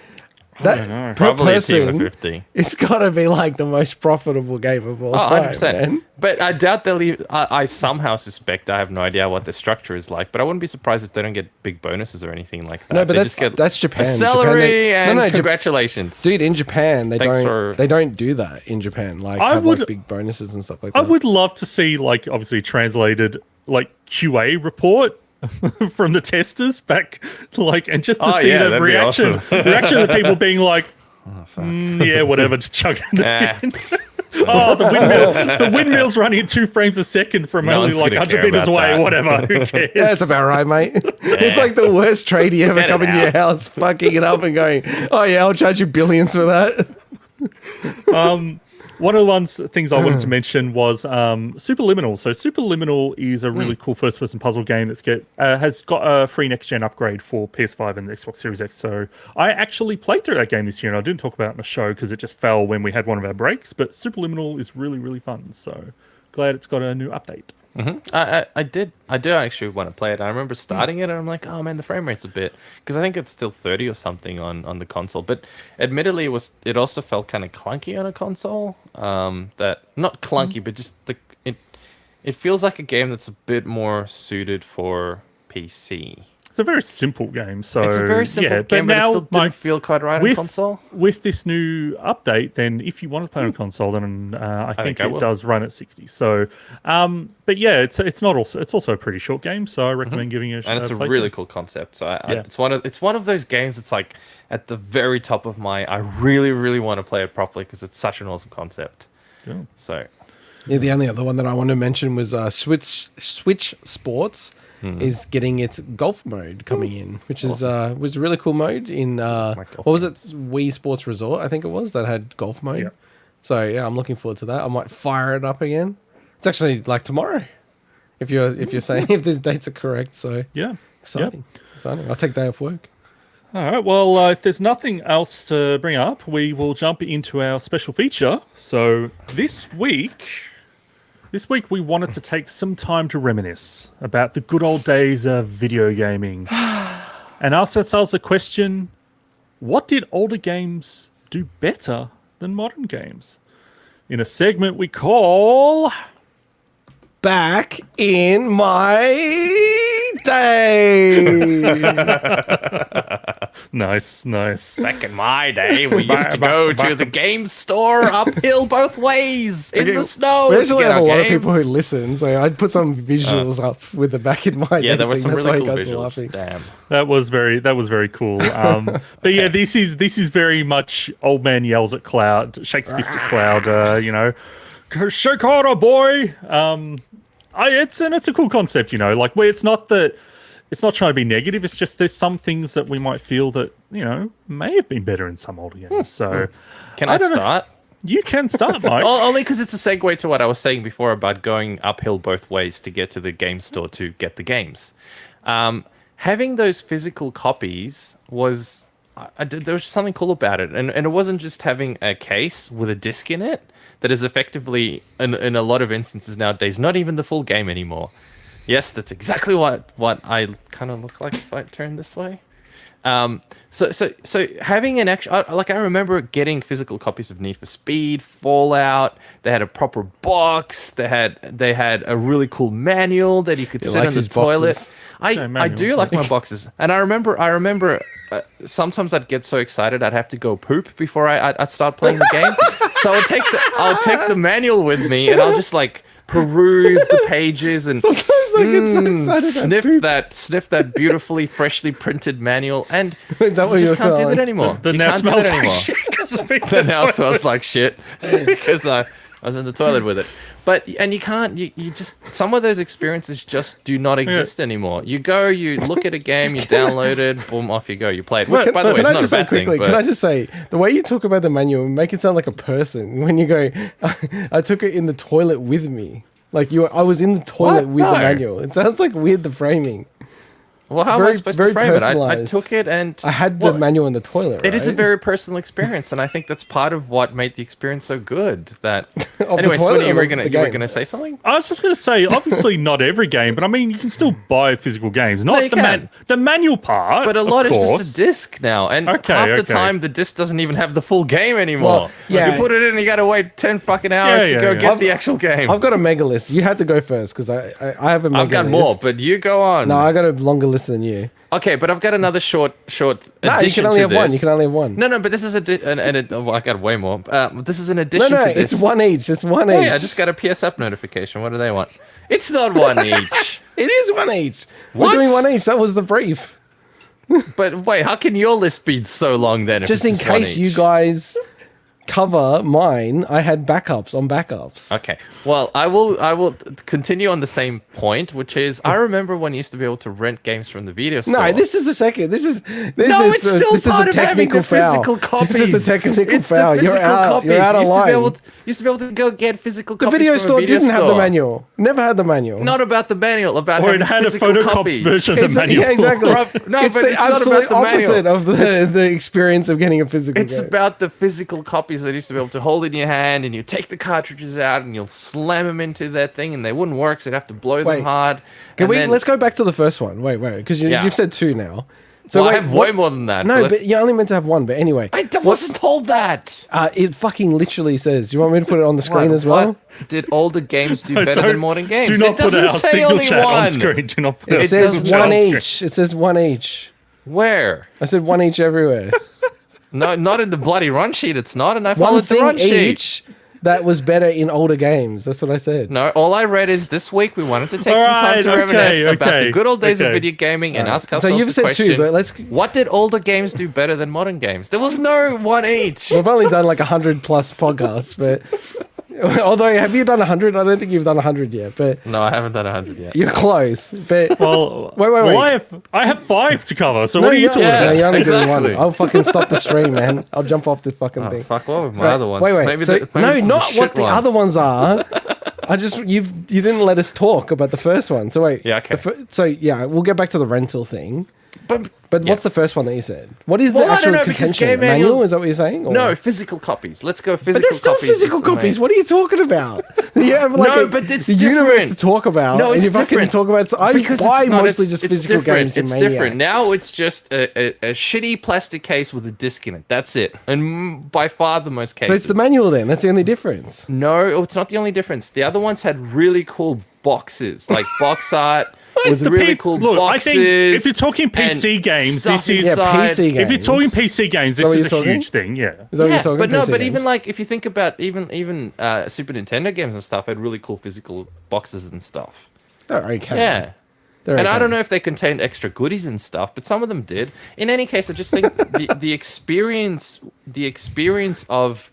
that per probably person, a team of 50. It's got to be like the most profitable game of all time. 100%. Man. But I doubt they'll leave. I somehow suspect, I have no idea what the structure is like, but I wouldn't be surprised if they don't get big bonuses or anything like that. No, but that's Japan. A salary Japan, and congratulations. Dude, in Japan, they don't do that in Japan. Like, big bonuses and stuff like that. I would love to see, obviously translated, QA report from the testers back, and just to see the reaction, reaction of the people being like, yeah, whatever, just chuck it in. Oh, the windmill's running at 2 frames a second from only 100 meters away, whatever. Who cares? That's about right, mate. It's like the worst tradie ever coming to your house, fucking it up and going, "Oh yeah, I'll charge you billions for that." One of the things I wanted to mention was Superliminal. So Superliminal is a really cool first-person puzzle game that's has got a free next-gen upgrade for PS5 and the Xbox Series X. So I actually played through that game this year, and I didn't talk about it in the show because it just fell when we had one of our breaks. But Superliminal is really, really fun. So glad it's got a new update. I do actually want to play it. I remember starting it and I'm like, oh man, the frame rate's a bit, because I think it's still 30 or something on the console. But admittedly, it also felt kind of clunky on a console. That not clunky, but just it feels like a game that's a bit more suited for PC. It's a very simple game, so it's a very simple game, but it still didn't feel quite right on console. With this new update, then if you want to play on console, then I think it does run at 60. So, but yeah, it's also a pretty short game, so I recommend giving it a shot. And it's a really cool concept. So it's one of those games that's like at the very top of my. I really, really want to play it properly because it's such an awesome concept. Cool. So. Yeah, the only other one that I want to mention was Switch Sports is getting its golf mode coming in, which is was a really cool mode in what was it, Wii Sports Resort, I think it was, that had golf mode. Yeah. So yeah, I'm looking forward to that. I might fire it up again. It's actually like tomorrow, if you're saying if these dates are correct. So Yeah. exciting. I'll take day off work. All right. Well, if there's nothing else to bring up, we will jump into our special feature. So this week we wanted to take some time to reminisce about the good old days of video gaming and ask ourselves the question, what did older games do better than modern games? In a segment we call... Back in my day. Nice. Back in my day, we used to go to the game store uphill both ways in the snow. We to actually get have a our lot of games. people who listen, so I'd put some visuals up with the back in my day. Yeah, there were thing. some That's really why cool you guys are visuals. laughing. Damn. That was very cool. But yeah, this is very much old man yells at cloud, shakes fist at cloud. Shake harder, boy. It's a cool concept, like where it's not trying to be negative. It's just there's some things that we might feel that may have been better in some older games. So, Can I don't know. start? You can start, Mike. Only because it's a segue to what I was saying before about going uphill both ways to get to the game store to get the games. Having those physical copies was... there was something cool about it. And it wasn't just having a case with a disc in it that is effectively, in a lot of instances nowadays, not even the full game anymore. Yes, that's exactly what I kind of look like if I turn this way. So having an actual, like I remember getting physical copies of Need for Speed, Fallout. They had a proper box. They had a really cool manual that you could sit on the toilet. Boxes. I do like my boxes, and I remember sometimes I'd get so excited I'd have to go poop before I'd start playing the game. So I'll take the manual with me, and I'll just like peruse the pages and Sometimes I get so excited. sniff that beautifully freshly printed manual, and Is that what you you're just can't do saying? that anymore. The You now can't do smells that like anymore. shit because it's been The now smells like shit because I was in the toilet with it. But you can't. You just some of those experiences just do not exist anymore. You go, you look at a game, you download it, boom, off you go, you play it. Which, by the way, Can it's I not a just say bad thing. quickly? But Can I just say the way you talk about the manual make it sound like a person when you go, I took it in the toilet with me. Like I was in the toilet with the No. manual. It sounds like weird, the framing. well, how am I very- supposed very to frame it? I personalized. took it and I had the manual in the toilet. it is a right? very personal experience, and I think that's part of what made the experience so good. That the anyway, toilet Swinny, or you were the gonna game? say something? I was just going to say, obviously not every game, but I mean, you can still buy physical games. Not you the can. the manual part, But a lot of is course. just a disc now, and Okay, half the okay. time the disc doesn't even have the full game anymore. Well, yeah. You put it in, and you got to wait 10 fucking hours Yeah, to go yeah. get the actual game. I've got a mega list. You had to go first because I have a mega I've got list. more, but you go on. No, I got a longer list than you. Okay, but I've got another short No, addition you can only to have this. one. You can only have one. No, but this is I got way more. This is an No, addition to this. it's one each. It's one each. Hey, I just got a PS Up notification. What do they want? It's not one each. It is one each. What? We're doing one each. That was the brief. But wait, how can your list be so long then? if Just it's in one case you each? guys cover mine, I had backups on backups. Okay. Well, I will continue on the same point, which is I remember when you used to be able to rent games from the video store. No, this is the second. This is it's still this part is a of having technical the foul. physical copies. This is a technical It's the foul. You're physical out. copies. You're out of used line. to be able to go get physical The copies video from a store video didn't have the store. manual. Never had the manual. Not about the manual, about Or having it had a physical photocopied copies. version of the manual. Yeah, exactly. No, it's but the it's not about absolute the manual. opposite of the experience of getting a physical It's game. about the physical copies that you used to be able to hold in your hand, and you take the cartridges out, and you'll slam them into that thing, and they wouldn't work, so you'd have to blow Wait. them hard. Can and we? then- Let's go back to the first one. Wait, because Yeah. you've said two now. So Well, I wait, have what- way more than that. No, let's- but you only meant to have one. But anyway, I wasn't told that. it fucking literally says. You want me to put it on the screen as well? What did older games do better Don't- than modern games? Do not it put doesn't our say single only chat one. on screen. Do not put It our says single chat one on screen. each. It says one each. Where? I said one each everywhere. No, not in the bloody run sheet. It's not, and I One followed the thing run sheet. each that was better in older games. That's what I said. No, all I read is this week we wanted to take All some time right, to okay, reminisce about okay, the good old days of okay. video gaming and ask So ourselves you've the said question: two, but let's. what did older games do better than modern games? There was no one each. We've only done like 100+ podcasts, but Although, have you done 100? I don't think you've done 100 yet, but No, I haven't done 100 yet. you're close. But Well, wait. well, I have 5 to cover. So what are you talking no, about? you're only doing exactly. one. I'll fucking stop the stream, man. I'll jump off the fucking Oh, thing. fuck, what were my Right, other ones? Wait. Maybe So, maybe no, this is a not shit what the one. other ones are. You didn't let us talk about the first one. So wait. Yeah, okay. So yeah, we'll get back to the rental thing. But yeah. what's the first one that you said? What is Well, the I actual don't know, because contention? game Manual? manuals- Is that what you're saying? Or- No, physical copies. Let's go physical But there's still copies. physical copies. What are you talking about? You have like No, but it's universe different. to talk about. No, it's and if I can different. talk about, I Because buy it's not, mostly it's just physical different. games. in It's Maniac. different. Now it's just a shitty plastic case with a disc in it. That's it. And by far the most cases. So it's the manual then. That's the only difference. No, it's not the only difference. The other ones had really cool boxes, like box art with The really peop- cool Look, boxes. I think if you're talking PC and games, stuff this is Yeah, inside. PC games. if you're talking PC games, this what is you're a talking? huge thing. Yeah. Is that what Yeah, you're talking? but no, PC but games? even like if you think about even Super Nintendo games and stuff had really cool physical boxes and stuff. They're okay. Yeah. They're And I okay. don't know if they contained extra goodies and stuff, but some of them did. In any case, I just think the experience of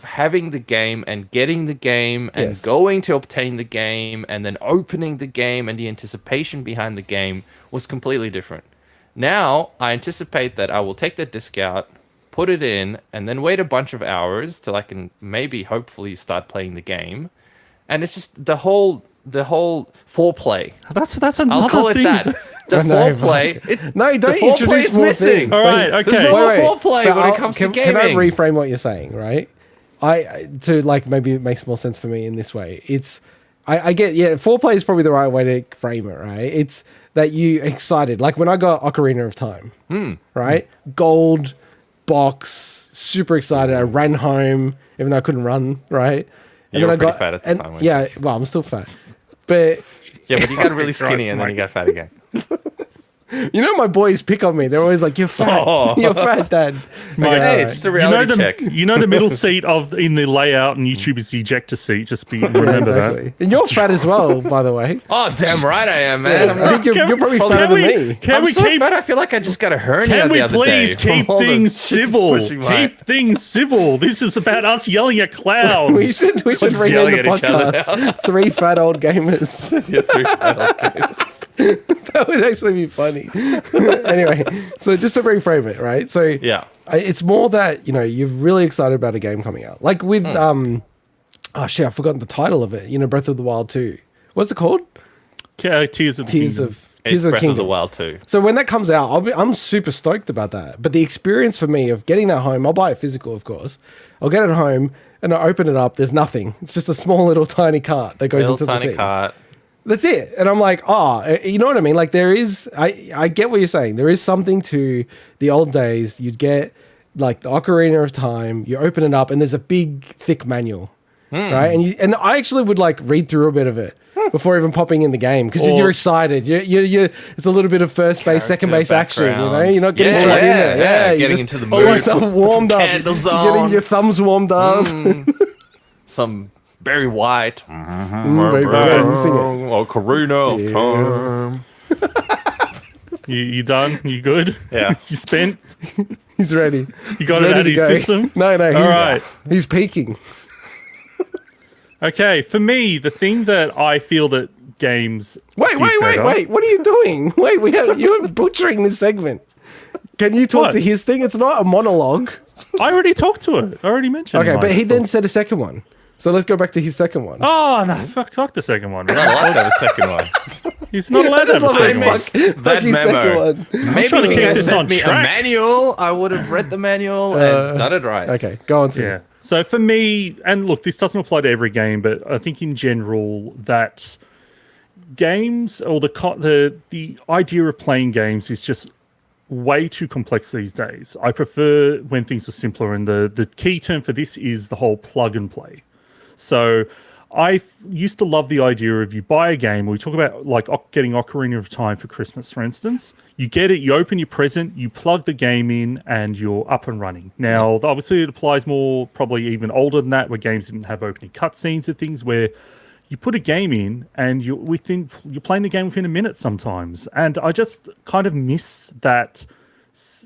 having the game and getting the game and Yes. going to obtain the game and then opening the game and the anticipation behind the game was completely different. Now I anticipate that I will take that disc out, put it in, and then wait a bunch of hours till I can maybe hopefully start playing the game. And it's just the whole foreplay. That's another I'll call it thing. that. The No, foreplay. No, don't the foreplay introduce is more missing. things. All right, okay. There's no more foreplay But when I'll- it comes can, to gaming. Can I reframe what you're saying, right? To like maybe it makes more sense for me in this way. It's I get foreplay is probably the right way to frame it, right? It's that you excited. Like when I got Ocarina of Time, right? Gold box, super excited. I ran home even though I couldn't run, right? You were pretty fat at the time, weren't you? Yeah, well, I'm still fat, but Yeah, but you got really skinny and then you got fat again. you know my boys pick on me. They're always like, "You're fat, Oh. you're fat, Dad." Mate, Okay, Hey, alright. it's just a reality check. You know the middle seat in the layout and YouTube is the ejector seat. Just remember that. Exactly. And you're fat as well, by the way. Oh, damn right I am, man. I think you're probably Can fatter than me. Can I'm we so keep? fat, I feel like I just got a hernia Can the we other please day keep from all the things chicks civil? pushing my- Keep things civil. This is about us yelling at clouds. We should Just rename yelling the at each other podcast "Three Fat Old Gamers." Yeah, three fat old kids. That would actually be funny. Anyway, so just to reframe it, right? So Yeah. it's more that you're really excited about a game coming out, like with oh shit, I've forgotten the title of it. Breath of the Wild 2. What's it called? Tears of the Tears Kingdom. of It's Tears of the Breath Kingdom. of the Wild too. So when that comes out, I'm super stoked about that. But the experience for me of getting that home, I'll buy it physical, of course. I'll get it home and I open it up. There's nothing. It's just a small little tiny cart that goes Little into the tiny thing. cart. That's it. And I'm like, you know what I mean? Like there is, I get what you're saying. There is something to the old days. You'd get like the Ocarina of Time. You open it up and there's a big, thick manual, right? And I actually would like read through a bit of it before even popping in the game because Or- you're excited. You it's a little bit of first base, second base action. background. You're not getting Yeah, straight in yeah, there. yeah, Yeah, you getting just- into the get mood, yourself put some warmed up. candles You're getting on. your thumbs warmed up. Some Barry White. Very good. You sing it. Or Karuna of Time. You done? You good? Yeah. You spent? He's ready. You got He's it out of ready to your go. system? No, All right. he's peaking. Okay, for me, the thing that I feel that games Wait, do wait, better- wait! What are you doing? Wait, you're butchering this segment. Can you talk What? to his thing? It's not a monologue. I already talked to it. I already mentioned. Okay, mine. but he then said a second one. So let's go back to his second one. Oh no! Fuck the second one. I like to have a second one. He's not allowed to have a Love it. second I one. missed Fuck that his second memo. one. Maybe trying to if you keep guys this sent on me a track. manual, I would have read the manual and done it right. Okay, go on to Yeah. So for me, and look, this doesn't apply to every game, but I think in general that games or the idea of playing games is just way too complex these days. I prefer when things are simpler, and the key term for this is the whole plug and play. So used to love the idea of you buy a game. We talk about like getting Ocarina of Time for Christmas, for instance. You get it, you open your present, you plug the game in, and you're up and running. Now, obviously, it applies more probably even older than that, where games didn't have opening cutscenes and things, where you put a game in and you're playing the game within a minute sometimes. And I just kind of miss that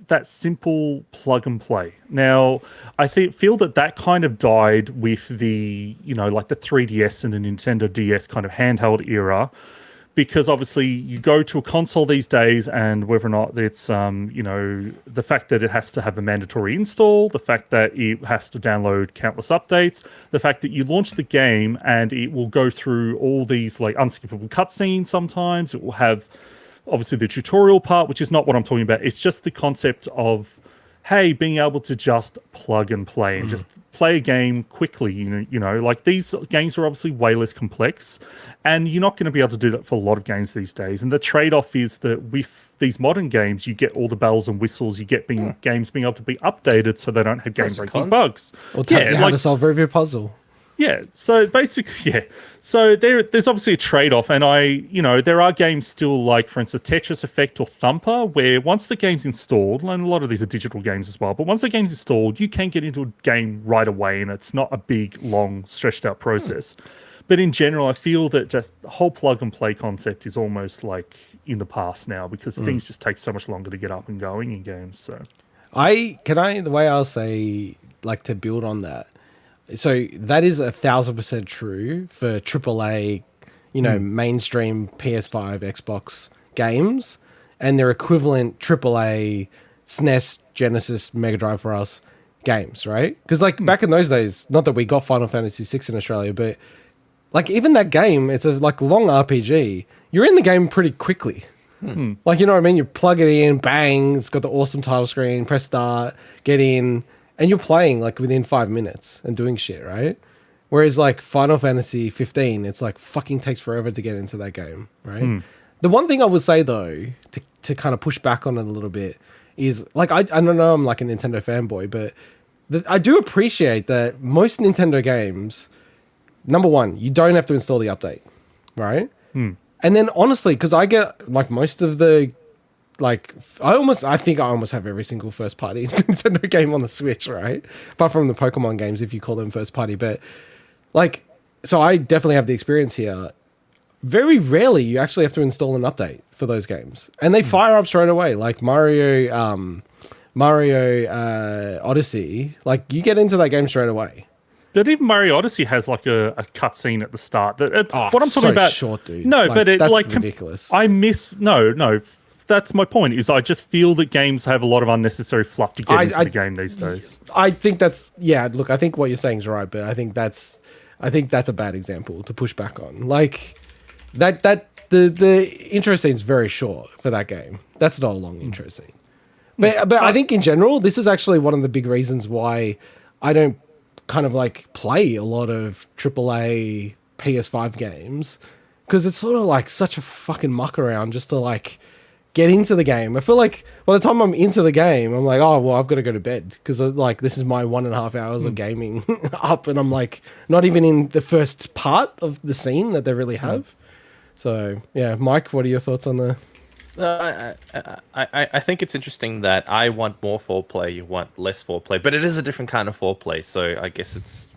that simple plug and play. Now, I feel that kind of died with the, like the 3DS and the Nintendo DS kind of handheld era, because obviously you go to a console these days, and whether or not it's, the fact that it has to have a mandatory install, the fact that it has to download countless updates, the fact that you launch the game and it will go through all these like unskippable cutscenes sometimes. It will have obviously the tutorial part, which is not what I'm talking about. It's just the concept of, hey, being able to just plug and play and just play a game quickly. Like these games are obviously way less complex, and you're not going to be able to do that for a lot of games these days. And the trade-off is that with these modern games, you get all the bells and whistles. You get games being able to be updated so they don't have game-breaking bugs. Or tell you how to solve every puzzle. Yeah, so basically, so there's obviously a trade-off, and there are games still like, for instance, Tetris Effect or Thumper, where once the game's installed, and a lot of these are digital games as well, but once the game's installed, you can get into a game right away, and it's not a big, long, stretched-out process. But in general, I feel that just the whole plug-and-play concept is almost like in the past now, because things just take so much longer to get up and going in games. So, the way I'll say, like, to build on that. So that is 1,000% true for AAA, mainstream PS5, Xbox games, and their equivalent AAA SNES, Genesis, Mega Drive for us games, right? Because like back in those days, not that we got Final Fantasy VI in Australia, but like even that game, it's a like long RPG. You're in the game pretty quickly. Like, you know what I mean? You plug it in, bang, it's got the awesome title screen, press start, get in. And you're playing like within 5 minutes and doing shit, right? Whereas like Final Fantasy 15, it's like fucking takes forever to get into that game, right? The one thing I would say though, to kind of push back on it a little bit, is like I don't know, I'm like a Nintendo fanboy, but I do appreciate that most Nintendo games, number one, you don't have to install the update, right? And then honestly, because I get like most of the like I think I almost have every single first party Nintendo game on the Switch, right? Apart from the Pokemon games, if you call them first party. But like, so I definitely have the experience here. Very rarely you actually have to install an update for those games, and they fire up straight away. Like Mario Odyssey, like you get into that game straight away. But even Mario Odyssey has like a cutscene at the start. What I'm talking about, short, dude. No, like, but it that's like ridiculous. No. That's my point. Is I just feel that games have a lot of unnecessary fluff to get into the game these days. I think that's Look, I think what you're saying is right, but I think that's a bad example to push back on. Like the intro scene is very short for that game. That's not a long intro scene. But I think in general, this is actually one of the big reasons why I don't kind of like play a lot of AAA PS5 games, because it's sort of like such a fucking muck around just to like get into the game. I feel like by the time I'm into the game, I'm like, oh, well, I've got to go to bed, because like this is my 1.5 hours of gaming up, and I'm like not even in the first part of the scene that they really have. So yeah, Mike, what are your thoughts on the? I think it's interesting that I want more foreplay, you want less foreplay, but it is a different kind of foreplay. So I guess it's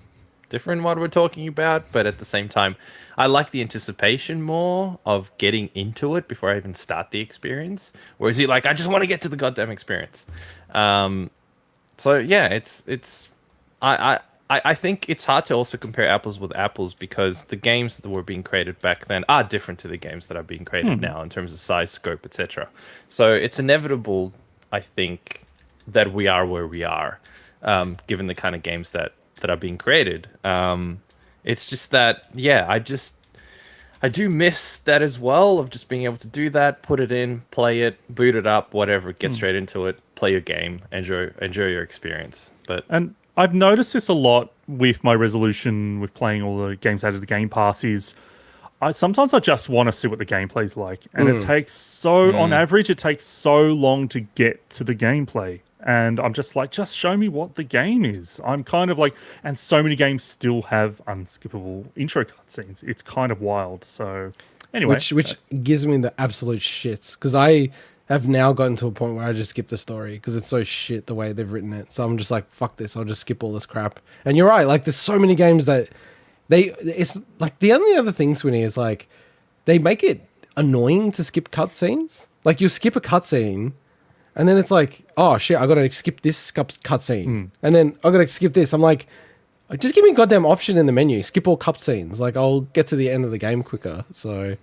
different what we're talking about, but at the same time, I like the anticipation more of getting into it before I even start the experience. Whereas you like, I just want to get to the goddamn experience. So yeah, I think it's hard to also compare apples with apples, because the games that were being created back then are different to the games that are being created now in terms of size, scope, etc. So it's inevitable, I think, that we are where we are, given the kind of games that are being created. It's just that, yeah, I do miss that as well, of just being able to do that, put it in, play it, boot it up, whatever, get straight into it, play your game, enjoy your experience. And I've noticed this a lot with my resolution with playing all the games out of the Game Pass is sometimes I just want to see what the gameplay's like. And it takes on average, it takes so long to get to the gameplay. And I'm just like, just show me what the game is. I'm kind of like, and so many games still have unskippable intro cutscenes. It's kind of wild. So anyway. Which gives me the absolute shits, because I have now gotten to a point where I just skip the story because it's so shit the way they've written it. So I'm just like, fuck this, I'll just skip all this crap. And you're right, like there's so many games that it's like, the only other thing, Swinny, is like they make it annoying to skip cutscenes. Like you skip a cutscene And then it's like, oh shit, I gotta skip this cutscene, and then I gotta skip this. I'm like, just give me a goddamn option in the menu. Skip all cutscenes. Like I'll get to the end of the game quicker. So,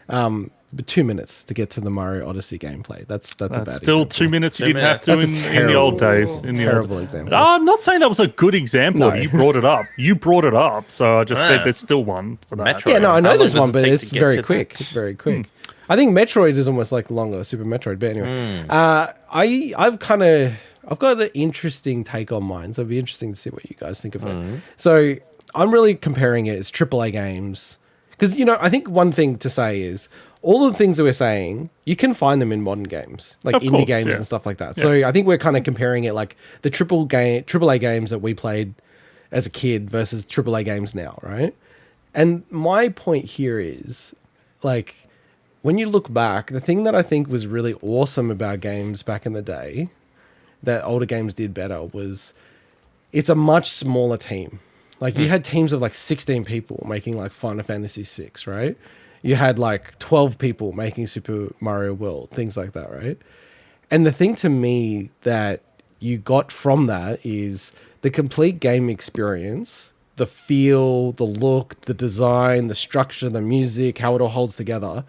but 2 minutes to get to the Mario Odyssey gameplay. That's a bad still example. 2 minutes you 2 didn't have minutes. to in the old days. Terrible example. I'm not saying that was a good example. No. You brought it up. So I just Yeah. said there's still one for that. Metroid. Yeah, no, I How know long there's does one, it but take it's to get very to quick. that? It's very quick. I think Metroid is almost like longer, Super Metroid. But anyway, I've got an interesting take on mine, so it'd be interesting to see what you guys think of it. So I'm really comparing it as AAA games because I think one thing to say is all the things that we're saying you can find them in modern games, like Of indie course, games yeah. and stuff like that. So I think we're kind of comparing it like the AAA games that we played as a kid versus AAA games now, right? And my point here is like when you look back, the thing that I think was really awesome about games back in the day that older games did better was it's a much smaller team. Like you had teams of like 16 people making like Final Fantasy 6, right? You had like 12 people making Super Mario World, things like that, right? And the thing to me that you got from that is the complete game experience, the feel, the look, the design, the structure, the music, how it all holds together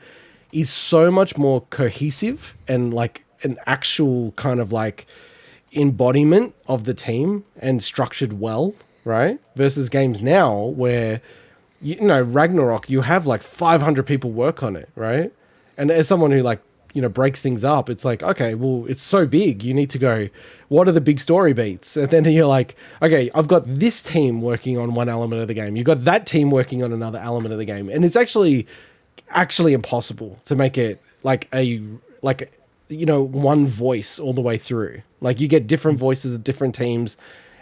is so much more cohesive and like an actual kind of like embodiment of the team and structured well, right? Versus games now where, Ragnarok, you have like 500 people work on it, right? And as someone who like, breaks things up, it's like, okay, well, it's so big. You need to go, what are the big story beats? And then you're like, okay, I've got this team working on one element of the game. You've got that team working on another element of the game. And it's actually impossible to make it like one voice all the way through. Like you get different voices of different teams.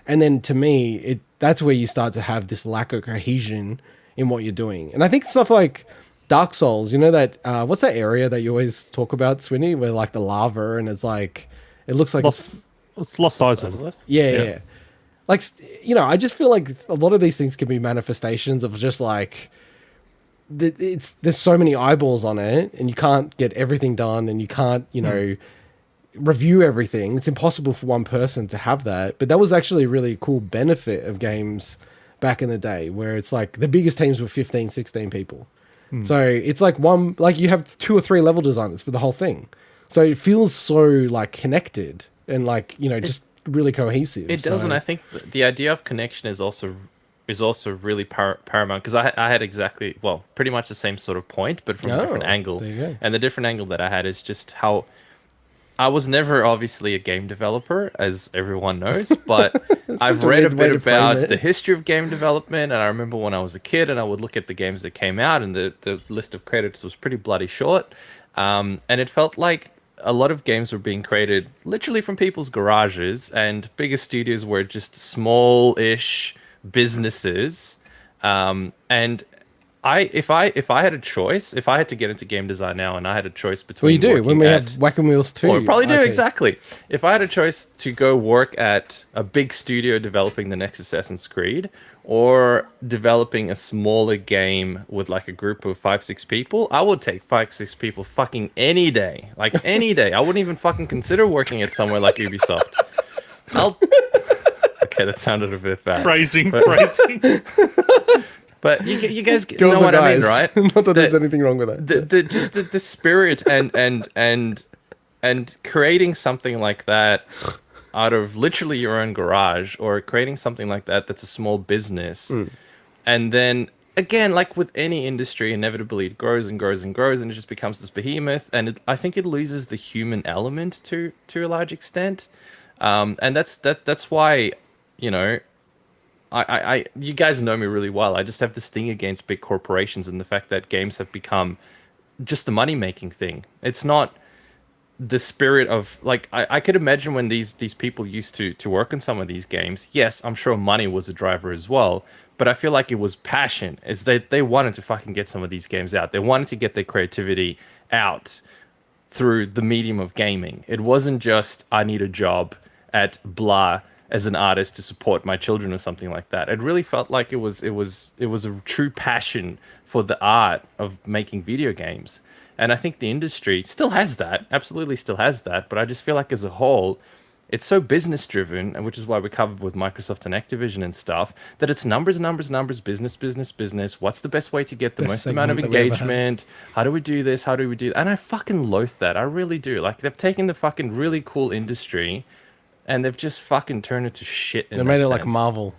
And then to me, that's where you start to have this lack of cohesion in what you're doing. And I think stuff like Dark Souls, that what's that area that you always talk about, Swinny, where like the lava and it's like it looks like It's Lost Island. yeah. Like I just feel like a lot of these things can be manifestations of just like there's so many eyeballs on it and you can't get everything done and you can't review everything. It's impossible for one person to have that. But that was actually a really cool benefit of games back in the day where it's like the biggest teams were 15, 16 people. So it's like you have 2 or 3 level designers for the whole thing. So it feels so like connected and like, just really cohesive. It does, and I think the idea of connection is also really paramount because I had pretty much the same sort of point, but from a different angle. There you go. And the different angle that I had is just how I was never obviously a game developer, as everyone knows, but I've read a bit about the history of game development, and I remember when I was a kid and I would look at the games that came out, and the list of credits was pretty bloody short, and it felt like a lot of games were being created literally from people's garages, and bigger studios were just small-ish businesses, and if I had a choice, if I had to get into game design now and I had a choice between you do when we have Whack-A-Wheels 2. Or probably do, exactly. If I had a choice to go work at a big studio developing the next Assassin's Creed or developing a smaller game with like a group of 5-6 people, I would take 5-6 people fucking any day. Like any day. I wouldn't even fucking consider working at somewhere like Ubisoft. Okay, that sounded a bit bad. Phrasing. But you guys know what I mean, right? Not that there's anything wrong with that. The spirit and creating something like that out of literally your own garage, or creating something like that that's a small business, and then again, like with any industry, inevitably it grows and grows and grows, and it just becomes this behemoth. And I think it loses the human element to a large extent, and that's why you guys know me really well. I just have this thing against big corporations and the fact that games have become just a money-making thing. It's not the spirit of, like, I could imagine when these people used to work on some of these games, yes, I'm sure money was a driver as well, but I feel like it was passion. Is they wanted to fucking get some of these games out. They wanted to get their creativity out through the medium of gaming. It wasn't just, I need a job at blah as an artist to support my children or something like that. It really felt like it was a true passion for the art of making video games. And I think the industry still has that, absolutely still has that. But I just feel like as a whole, it's so business driven, and which is why we covered with Microsoft and Activision and stuff, that it's numbers, numbers, numbers, business, business, business. What's the best way to get the Best most amount of segment that we ever had. engagement? How do we do this? How do we do that? And I fucking loathe that. I really do. Like, they've taken the fucking really cool industry and they've just fucking turned it to shit. They made it like Marvel.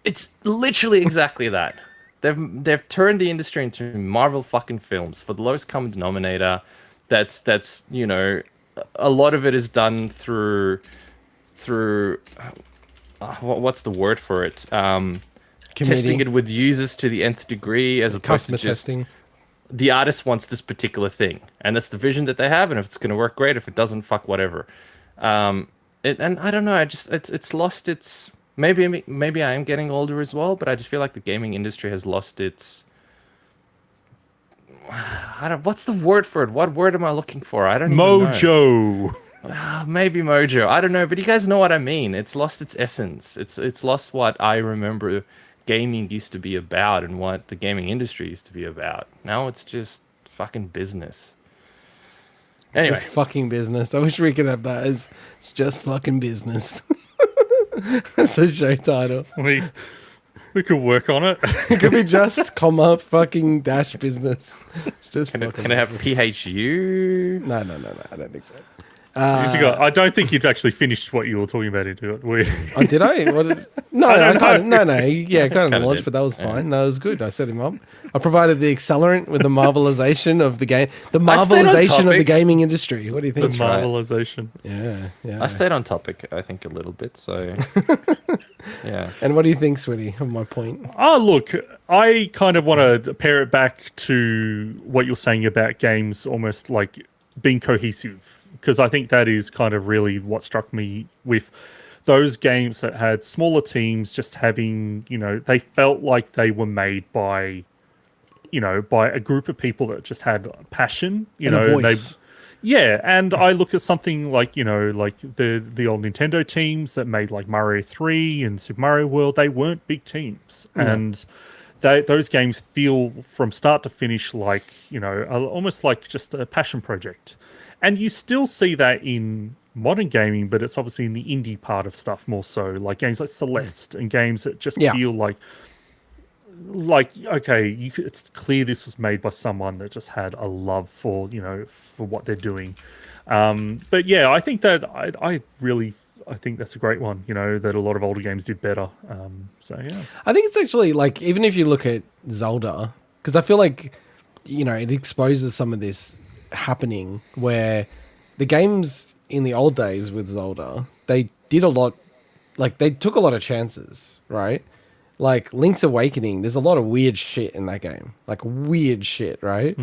It's literally exactly that. They've turned the industry into Marvel fucking films for the lowest common denominator. That's you know, a lot of it is done through what's the word for it? Testing it with users to the nth degree, as opposed to Customer just testing. the artist wants this particular thing, and that's the vision that they have. And if it's going to work, great. If it doesn't, fuck whatever. And I don't know. I just it's lost its. Maybe I am getting older as well, but I just feel like the gaming industry has lost its. What's the word for it? What word am I looking for? I don't even know. Mojo. Maybe mojo. I don't know, but you guys know what I mean. It's lost its essence. It's lost what I remember gaming used to be about and what the gaming industry used to be about. Now it's just fucking business. Anyway, Just fucking business. I wish we could have that as it's just fucking business. That's a show title. We could work on it. It could be just comma fucking dash business. It's just can fucking I have business. PHU? No. I don't think so. I don't think you'd actually finished what you were talking about into it. Oh, did I? No, I kind of, no. Yeah, kind of Kinda launched, did. but that was fine. That was good. I set him up. I provided the accelerant with the marvelization of the game, the I stayed on marvelization of the topic. gaming industry. What do you The think? right. marvelization. Yeah. I stayed on topic, I think, a little bit. So, yeah. And what do you think, Sweetie, of my point? Oh, look, I kind of want to pair it back to what you're saying about games almost like being cohesive, because I think that is kind of really what struck me with those games that had smaller teams just having, they felt like they were made by, by a group of people that just had passion, And a voice. Yeah, and I look at something like, like the old Nintendo teams that made like Mario 3 and Super Mario World. They weren't big teams. And those games feel from start to finish like, almost like just a passion project. And you still see that in modern gaming, but it's obviously in the indie part of stuff more so, like games like Celeste and games that just feel like okay, it's clear this was made by someone that just had a love for for what they're doing. But yeah, I think that I think that's a great one. That a lot of older games did better. So yeah, I think it's actually like, even if you look at Zelda, because I feel like it exposes some of this happening where the games in the old days with Zelda, they did a lot, like they took a lot of chances, right? Like Link's Awakening, there's a lot of weird shit in that game, like weird shit, right?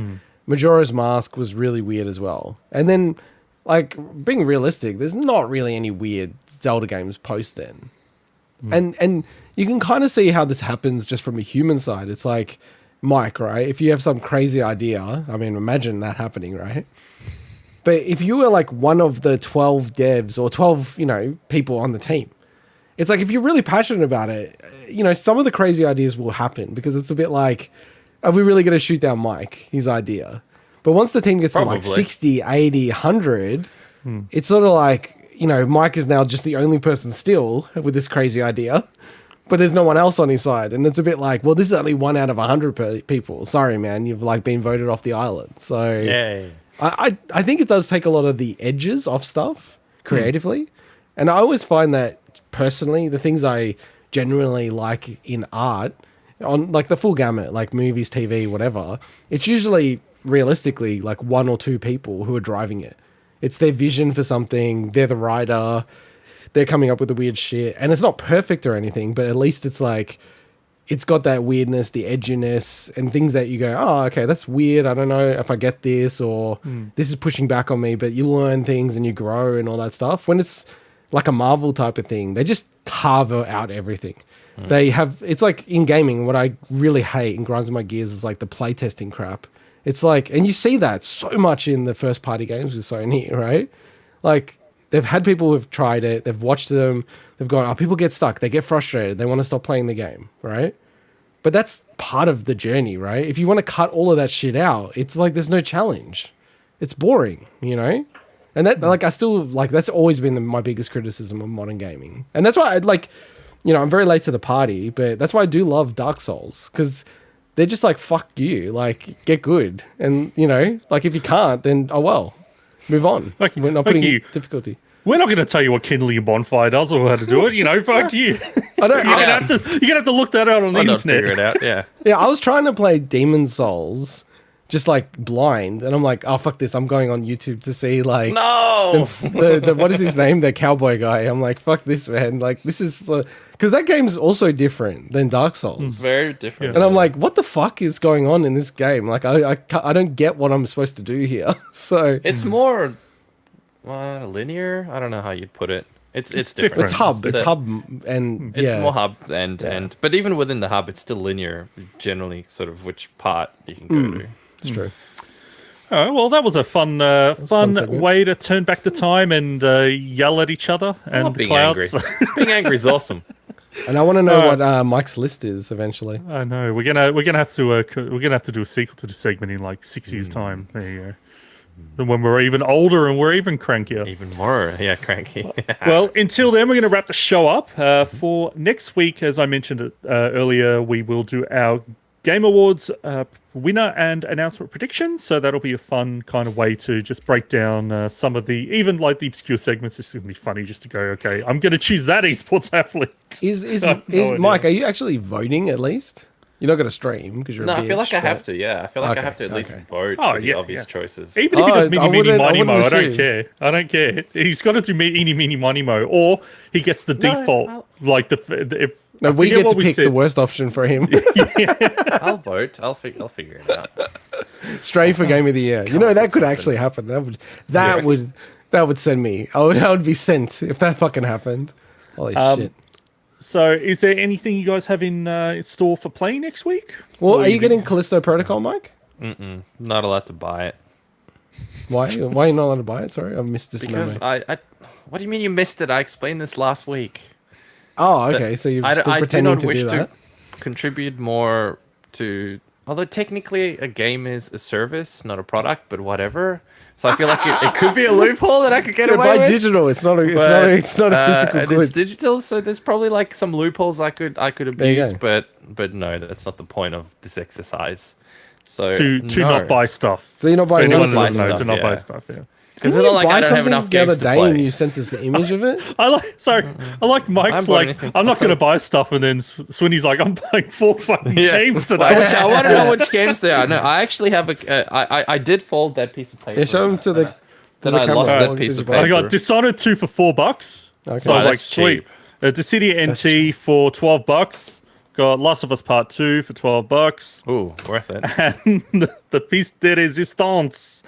Majora's Mask was really weird as well. And then, like, being realistic, there's not really any weird Zelda games post then. And you can kind of see how this happens just from a human side. It's like Mike, right? If you have some crazy idea, I mean, imagine that happening, right? But if you were like one of the 12 devs or 12, people on the team, it's like, if you're really passionate about it, some of the crazy ideas will happen, because it's a bit like, are we really going to shoot down Mike, his idea? But once the team gets to like 60, 80, 100, it's sort of like, Mike is now just the only person still with this crazy idea, but there's no one else on his side. And it's a bit like, well, this is only 1 out of 100 people. Sorry, man. You've like been voted off the island. So Yay. I think it does take a lot of the edges off stuff creatively. And I always find that personally, the things I genuinely like in art, on like the full gamut, like movies, TV, whatever, it's usually realistically like 1 or 2 people who are driving it. It's their vision for something. They're the writer. They're coming up with the weird shit. And it's not perfect or anything, but at least it's like, it's got that weirdness, the edginess, and things that you go, oh, okay, that's weird. I don't know if I get this, or this is pushing back on me, but you learn things and you grow and all that stuff. When it's like a Marvel type of thing, they just carve out everything. They have, it's like in gaming, what I really hate and grinds my gears is like the playtesting crap. It's like, and you see that so much in the first party games with Sony, right? Like, they've had people who've tried it, they've watched them, they've gone, oh, people get stuck, they get frustrated, they want to stop playing the game, right? But that's part of the journey, right? If you want to cut all of that shit out, it's like there's no challenge. It's boring, you know? And that, like, I still, like, that's always been my biggest criticism of modern gaming. And that's why, I'm very late to the party, but that's why I do love Dark Souls, because they're just like, fuck you, like, get good. And, like, if you can't, then, oh well, move on. Like, we're not putting difficulty. We're not going to tell you what kindling a bonfire does or how to do it, fuck you. I don't, You're going to have to look that out on the internet. Figure it out, yeah. Yeah, I was trying to play Demon Souls just like blind, and I'm like, oh fuck this, I'm going on YouTube to see like the what is his name, the cowboy guy. I'm like, fuck this, man, like this is because that game's also different than Dark Souls, very different. And I'm like, what the fuck is going on in this game? Like I don't get what I'm supposed to do here. So it's more linear. I don't know how you'd put it. It's different. It's hub and it's more hub and but even within the hub, it's still linear. Generally, sort of which part you can go to. It's true. All right, well, that was a fun way to turn back the time and yell at each other and the clouds. Angry. Being angry is awesome. And I want to know what Mike's list is eventually. I know we're gonna have to do a sequel to the segment in like 6 years' time. There you go. Then when we're even older and we're even crankier. Even more, cranky. Well, until then, we're going to wrap the show up. For next week, as I mentioned earlier, we will do our Game Awards winner and announcement predictions. So that'll be a fun kind of way to just break down some of even like the obscure segments. It's going to be funny just to go, okay, I'm going to choose that esports athlete. Is Mike, are you actually voting at least? You're not going to stream because you're. No, a bitch, I feel like I have to. Yeah, I feel like I have to at least vote for the obvious choices. Even if he does mini money mo, I don't care. I don't care. He's got to do mini money mo, or he gets the default. No, we get to pick the worst option for him. I'll vote. I'll figure it out. Stray for Game of the Year. That could actually happen. That would send me. I would be sent if that fucking happened. Holy shit. So, is there anything you guys have in store for playing next week? Well, are you getting Callisto Protocol, Mike? Not allowed to buy it. Why? Why are you not allowed to buy it? Sorry, I missed this. Because I what do you mean you missed it? I explained this last week. Oh, okay. So you're still pretending to do that? I do not wish to contribute more to. Although technically a game is a service, not a product, but whatever. So I feel like it could be a loophole that I could get away with. Digital. It's not a physical good. It's digital, so there's probably like some loopholes I could abuse, but no, that's not the point of this exercise. So to not buy stuff. So you're not buying anyone buy stuff. To not buy stuff. Yeah. Because it's not like I don't have enough games to play. And you sent us the image of it. I like Mike's I'm not going to buy stuff, and then Swinny's like, I'm buying 4 fucking games today. I want to know which games they are. No, I actually have I did fold that piece of paper. Yeah, show them to the. Then I lost that piece of paper. I got Dishonored 2 for $4. Okay. So I was like, sweet. Dissidia NT for $12. Got Last of Us Part 2 for $12. Ooh, worth it. And the Piece de Resistance.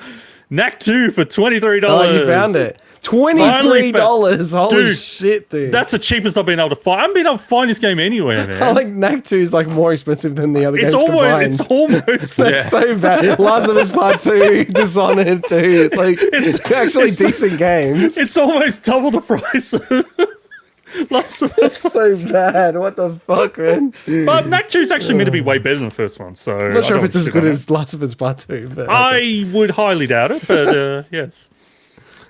Knack 2 for $23. Oh, you found it. $23. Holy shit, dude. That's the cheapest I've been able to find. I haven't been able to find this game anywhere, man. I like Knack 2 is like more expensive than the other games combined. It's almost. That's so bad. Last of Us Part 2, Dishonored 2. It's like it's decent games. It's almost double the price of Last of Us. So bad. What the fuck, man? But Knack 2 is actually meant to be way better than the first one. So I'm not sure if it's as good as Last of Us Part 2. But I would highly doubt it, but yes.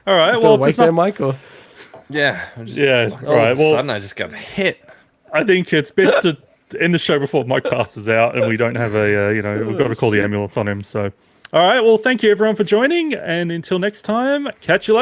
All right. Still awake there, Mike? Or? Yeah. All right. All of a sudden, I just got hit. I think it's best to end the show before Mike passes out, and we don't have we've got to call the ambulance on him. So, all right. Well, thank you everyone for joining, and until next time, catch you later.